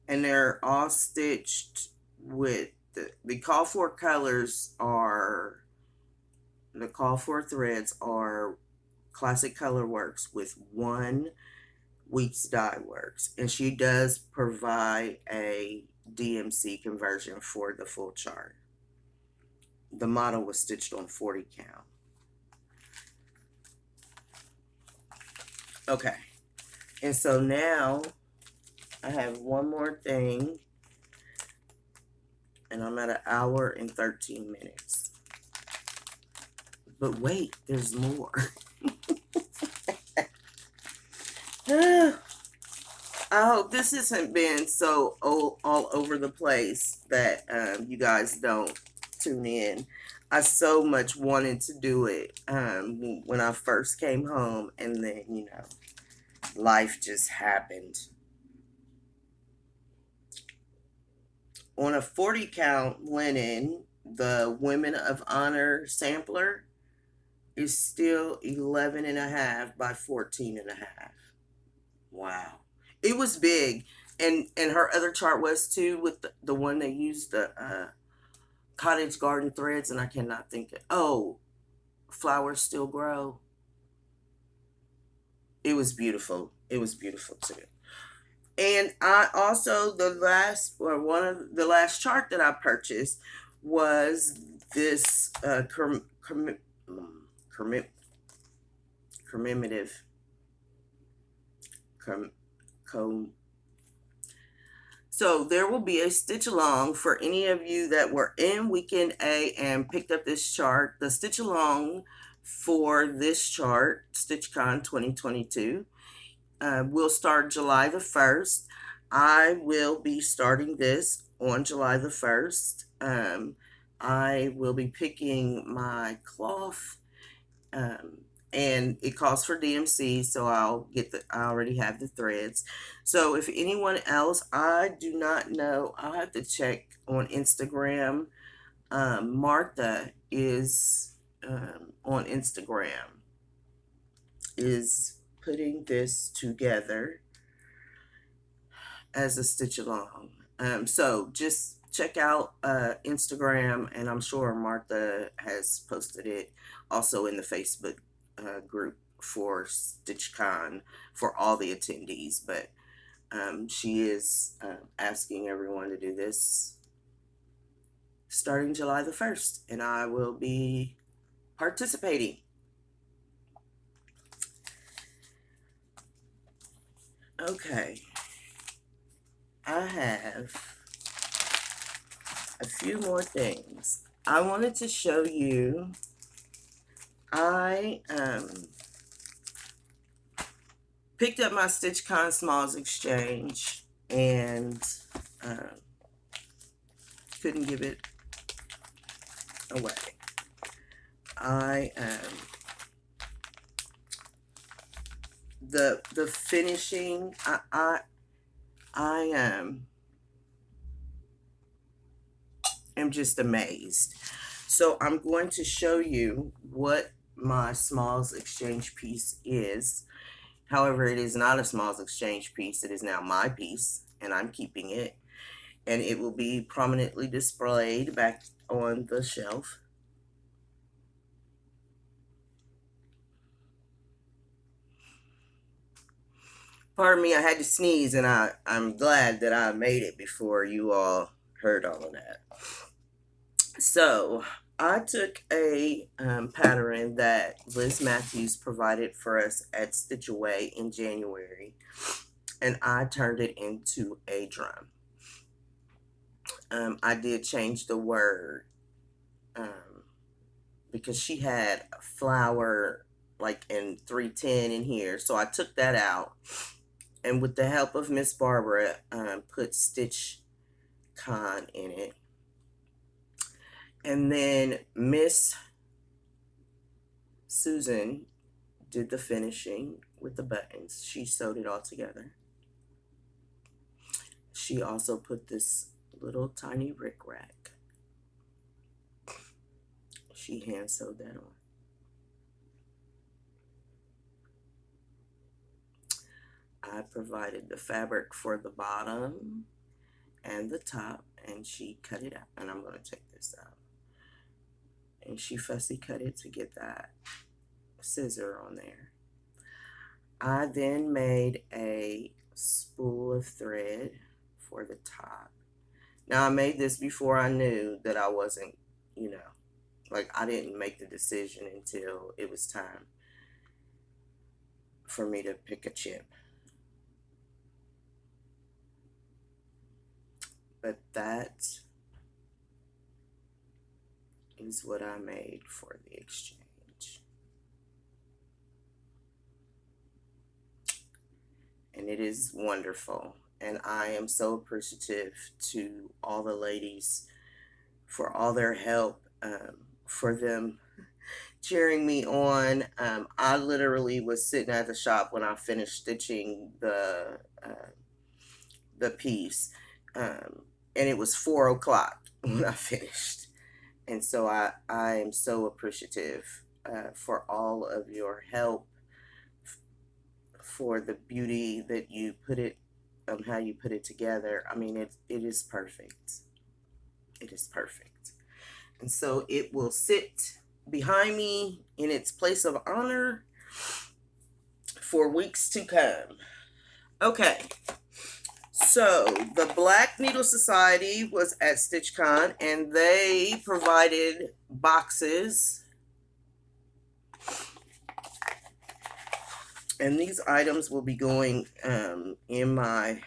and they're all stitched with the call for colors are the call for threads are Classic Color Works with 1 Weeks Dye Works, and she does provide a DMC conversion for the full chart. The model was stitched on 40 count. Okay, and so now I have one more thing, and I'm at 1 hour and 13 minutes. But wait, there's more. I hope this hasn't been so all over the place that you guys don't tune in. I so much wanted to do it when I first came home, and then, life just happened. On a 40 count linen, the Women of Honor sampler is still 11.5 by 14.5. Wow. It was big. And her other chart was too, with the one that used the cottage garden threads, and I cannot think of, Flowers Still Grow. It was beautiful. It was beautiful too. And I also, one of the last chart that I purchased was this So there will be a stitch along for any of you that were in weekend A and picked up this chart. The stitch along for this chart, StitchCon 2022, will start July the 1st. I will be starting this on July the 1st. I will be picking my cloth, and it calls for DMC, so I already have the threads. So if anyone else, I do not know, I'll have to check on Instagram. Martha is on Instagram, is putting this together as a stitch along. So just check out Instagram, and I'm sure Martha has posted it also in the Facebook group for StitchCon for all the attendees. But she is asking everyone to do this starting July the 1st, and I will be participating. Okay. I have a few more things. I wanted to show you, I picked up my StitchCon Smalls Exchange and couldn't give it away. The finishing, I am just amazed. So I'm going to show you what my Smalls Exchange piece is. However, it is not a Smalls Exchange piece. It is now my piece, and I'm keeping it. And it will be prominently displayed back on the shelf. Pardon me, I had to sneeze, and I'm glad that I made it before you all heard all of that. So I took a pattern that Liz Matthews provided for us at Stitch Away in January, and I turned it into a drum. I did change the word because she had flower like in 310 in here, so I took that out, and with the help of Miss Barbara, put Stitch Con in it. And then Miss Susan did the finishing with the buttons. She sewed it all together. She also put this little tiny rickrack. She hand sewed that on. I provided the fabric for the bottom and the top, and she cut it out. And I'm going to take this out. And she fussy cut it to get that scissor on there. I then made a spool of thread for the top. Now I made this before I knew that I wasn't, like I didn't make the decision until it was time for me to pick a chip. But that is what I made for the exchange. And it is wonderful. And I am so appreciative to all the ladies for all their help, for them cheering me on. I literally was sitting at the shop when I finished stitching the piece, and it was 4 o'clock when I finished. And so I am so appreciative for all of your help, for the beauty that you put it, how you put it together. I mean, it is perfect. It is perfect. And so it will sit behind me in its place of honor for weeks to come. Okay. So the Black Needle Society was at StitchCon, and they provided boxes. And these items will be going in my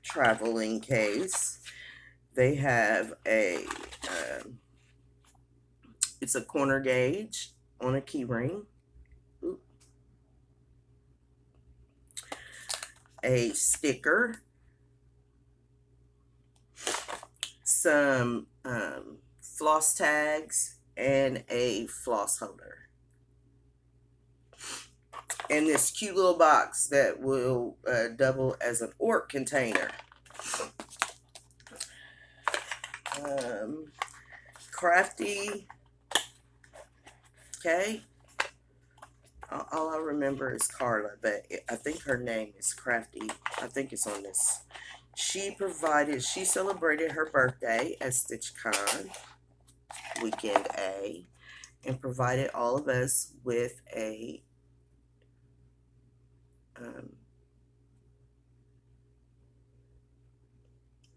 traveling case. They have a, it's a corner gauge on a key ring. Ooh. A sticker. Some floss tags and a floss holder. And this cute little box that will double as an orc container. Crafty. Okay. All I remember is Carla, but I think her name is Crafty. I think it's on this. She celebrated her birthday at StitchCon Weekend A and provided all of us with a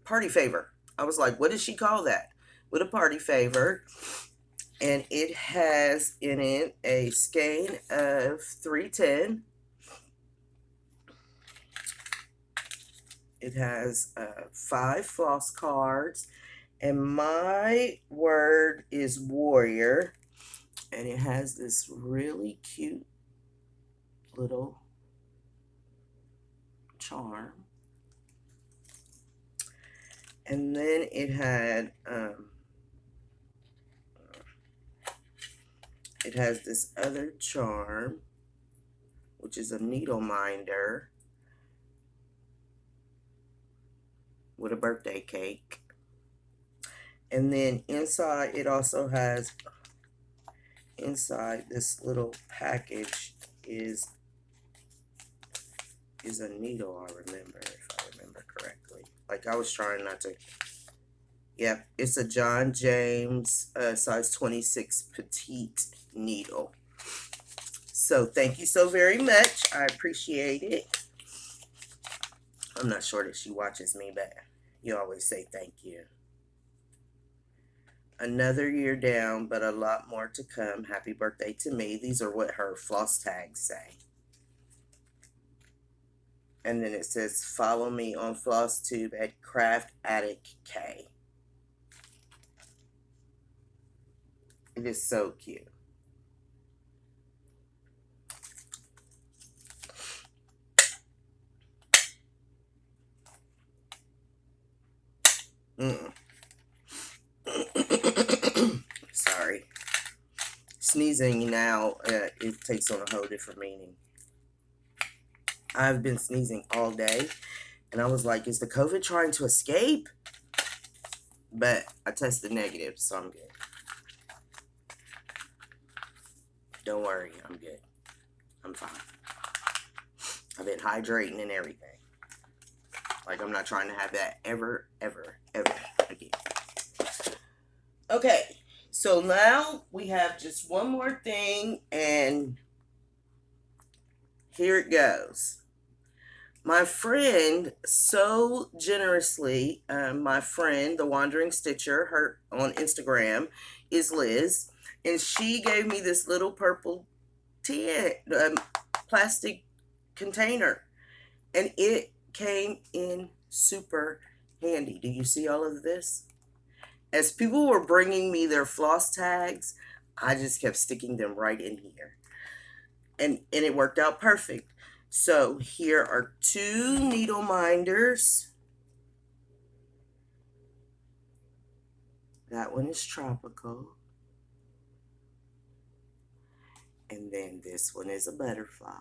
party favor. I was like, what does she call that? With a party favor. And it has in it a skein of 310. It has 5 floss cards. And my word is warrior. And it has this really cute little charm. And then it had, it has this other charm, which is a needle minder with a birthday cake. And then inside, it also has, inside this little package is a needle, I remember, if I remember correctly. Like, I was trying not to. Yep, it's a John James size 26 petite needle. So thank you so very much. I appreciate it. I'm not sure that she watches me, but you always say thank you. Another year down, but a lot more to come. Happy birthday to me. These are what her floss tags say. And then it says, follow me on Flosstube at Craft Addict K. It is so cute. Sorry. Sneezing now, it takes on a whole different meaning. I've been sneezing all day, and I was like, is the COVID trying to escape? But I tested negative, so I'm good. Don't worry, I'm good. I'm fine. I've been hydrating and everything. Like, I'm not trying to have that ever again. Okay, so now we have just one more thing, and here it goes. My friend so generously, my friend, the Wandering Stitcher, her on Instagram is Liz, and she gave me this little purple tin plastic container, and it came in super handy. Do you see all of this? As people were bringing me their floss tags, I just kept sticking them right in here, and it worked out perfect. So here are 2 needle minders. That one is tropical. And then this one is a butterfly.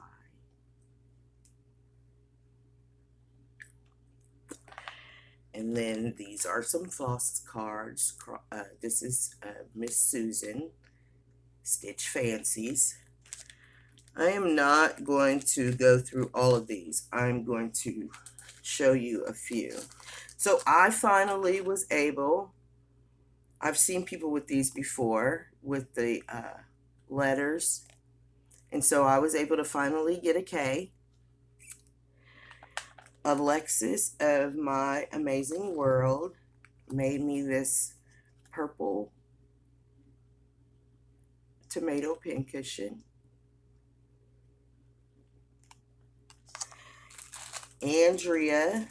And then these are some floss cards. This is Miss Susan, Stitch Fancies. I am not going to go through all of these. I'm going to show you a few. So I finally was able, I've seen people with these before, with the letters. And so I was able to finally get a K. Alexis of My Amazing World made me this purple tomato pincushion. Andrea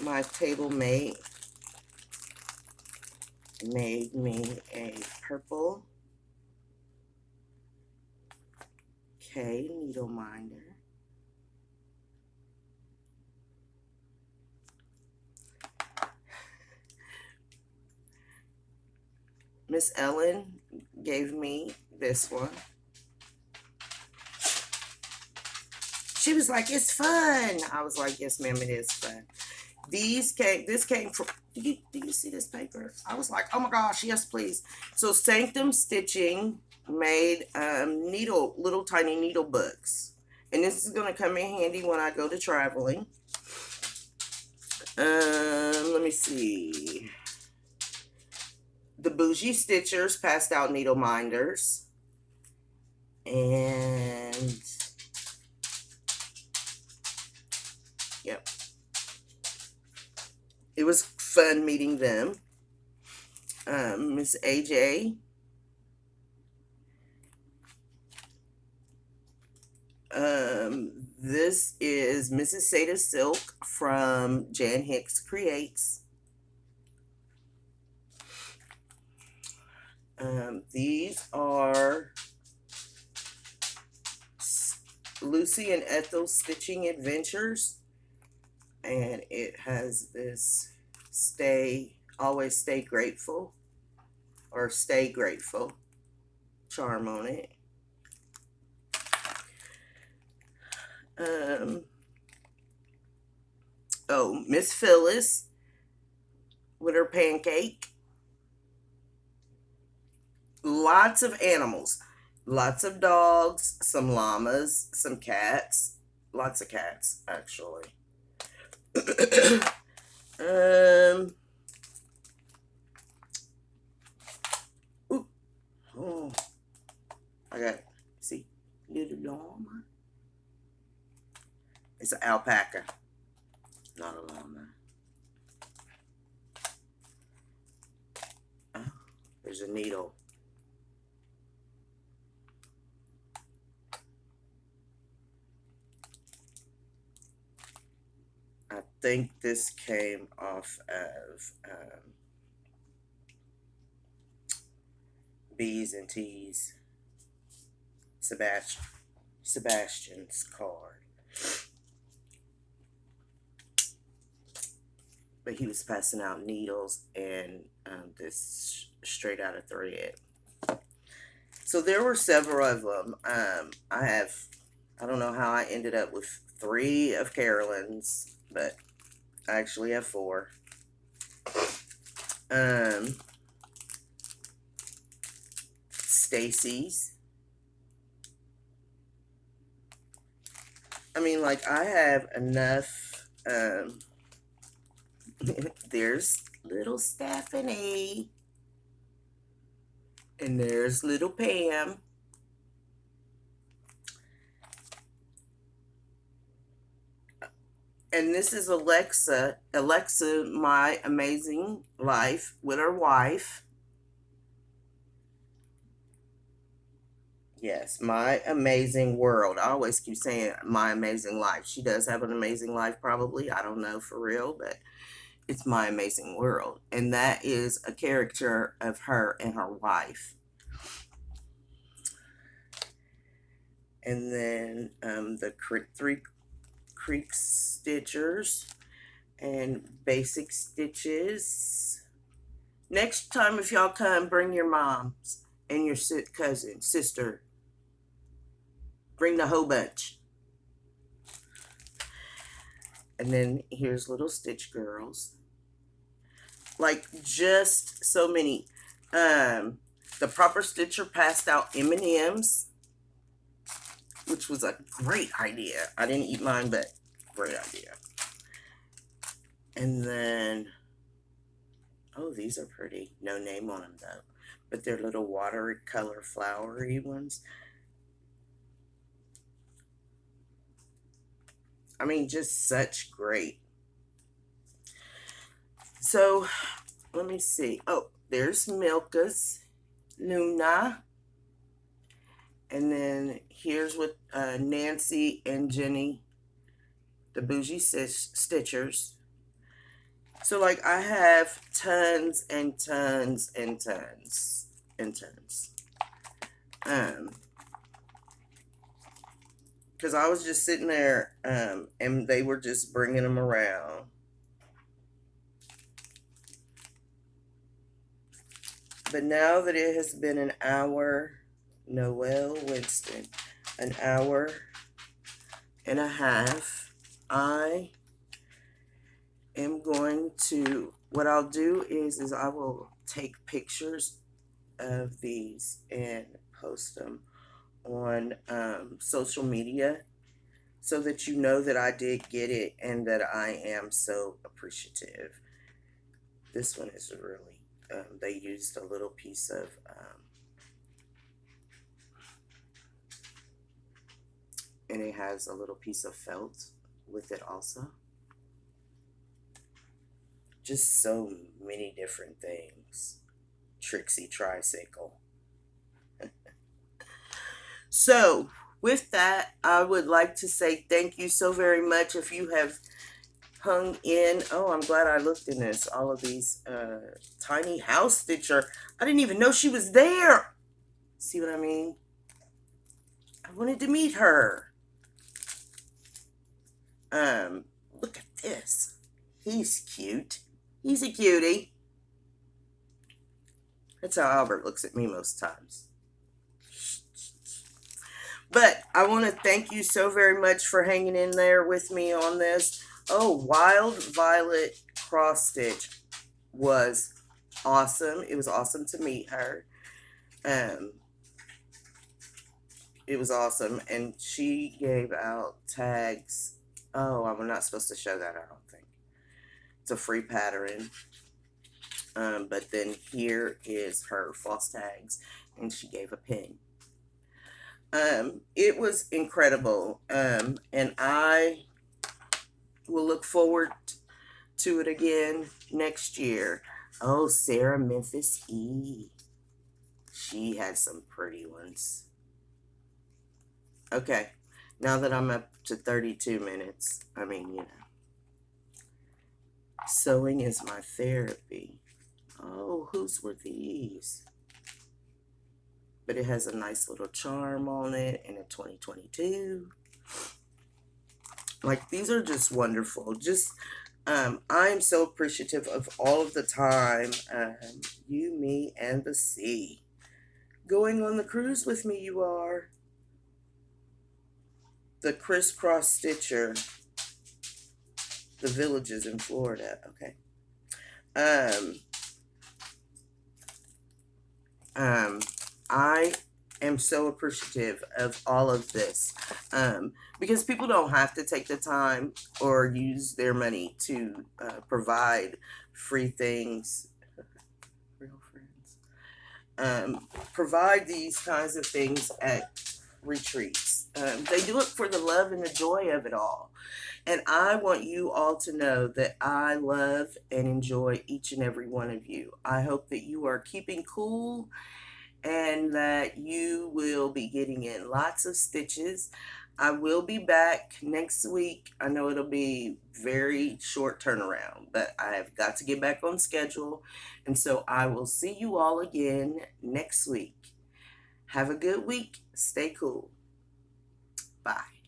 my table mate made me a purple K needle minder. Miss Ellen gave me this one. She was like, "It's fun." I was like, "Yes, ma'am, it is fun." This came from, do you see this paper? I was like, "Oh my gosh, yes, please." So Sanctum Stitching made little tiny needle books. And this is going to come in handy when I go to traveling. Let me see. The Bougie Stitchers passed out needle minders. And yep. It was fun meeting them. Miss AJ. This is Mrs. Seda Silk from Jan Hicks Creates. These are Lucy and Ethel Stitching Adventures. And it has this always stay grateful, or stay grateful charm on it. Oh, Miss Phyllis with her pancake. Lots of animals. Lots of dogs, some llamas, some cats. Lots of cats, actually. Ooh. Oh. I got, see, little llama. It's an alpaca, not a llama. Oh, there's a needle. I think this came off of B's and T's, Sebastian's card. But he was passing out needles and this straight out of thread. So there were several of them. I don't know how I ended up with 3 of Carolyn's, but I actually have 4. Stacy's. I mean, like, I have enough. There's little Stephanie. And there's little Pam. And this is Alexa, My Amazing Life, with her wife. Yes, My Amazing World. I always keep saying My Amazing Life. She does have an amazing life, probably. I don't know for real, but it's My Amazing World. And that is a character of her and her wife. And then the 3 Creek Stitchers and Basic Stitches. Next time, if y'all come, bring your moms and your cousin, sister. Bring the whole bunch. And then here's little Stitch Girls. Like, just so many. The Proper Stitcher passed out M&Ms, which was a great idea. I didn't eat mine, but great idea. And then, oh, these are pretty. No name on them, though. But they're little watercolor flowery ones. I mean, just such great. So, let me see. Oh, there's Milka's Luna. And then here's with Nancy and Jenny, the Bougie Stitchers. So like I have tons and tons and tons and tons. Because I was just sitting there, and they were just bringing them around. But now that it has been an hour, Noel Winston, an hour and a half, I am going to, what I'll do is I will take pictures of these and post them on social media so that you know that I did get it and that I am so appreciative. This one is really, they used a little piece of, and it has a little piece of felt with it also. Just so many different things. Trixie tricycle. So, with that, I would like to say thank you so very much. If you have hung in, oh, I'm glad I looked in this. All of these tiny house stitcher. I didn't even know she was there. See what I mean? I wanted to meet her. Look at this. He's cute. He's a cutie. That's how Albert looks at me most times. But I want to thank you so very much for hanging in there with me on this. Oh, Wild Violet cross stitch was awesome. It was awesome to meet her. It was awesome. And she gave out tags. Oh, I'm not supposed to show that, I don't think. It's a free pattern. But then here is her floss tags, and she gave a pin. It was incredible, and I will look forward to it again next year. Oh, Sarah Memphis E. She had some pretty ones. Okay, now that I'm up to 32 minutes, I mean, you know. Sewing is my therapy. Oh, whose were these? But it has a nice little charm on it in a 2022. Like, these are just wonderful. Just, I'm so appreciative of all of the time. You, me, and the sea. Going on the cruise with me, you are. The crisscross stitcher. The villages in Florida. Okay. I am so appreciative of all of this, because people don't have to take the time or use their money to provide free things. Real friends. Provide these kinds of things at retreats. They do it for the love and the joy of it all. And I want you all to know that I love and enjoy each and every one of you. I hope that you are keeping cool and that you will be getting in lots of stitches. I will be back next week. I know it'll be very short turnaround, but I have got to get back on schedule. And so I will see you all again next week. Have a good week. Stay cool. Bye.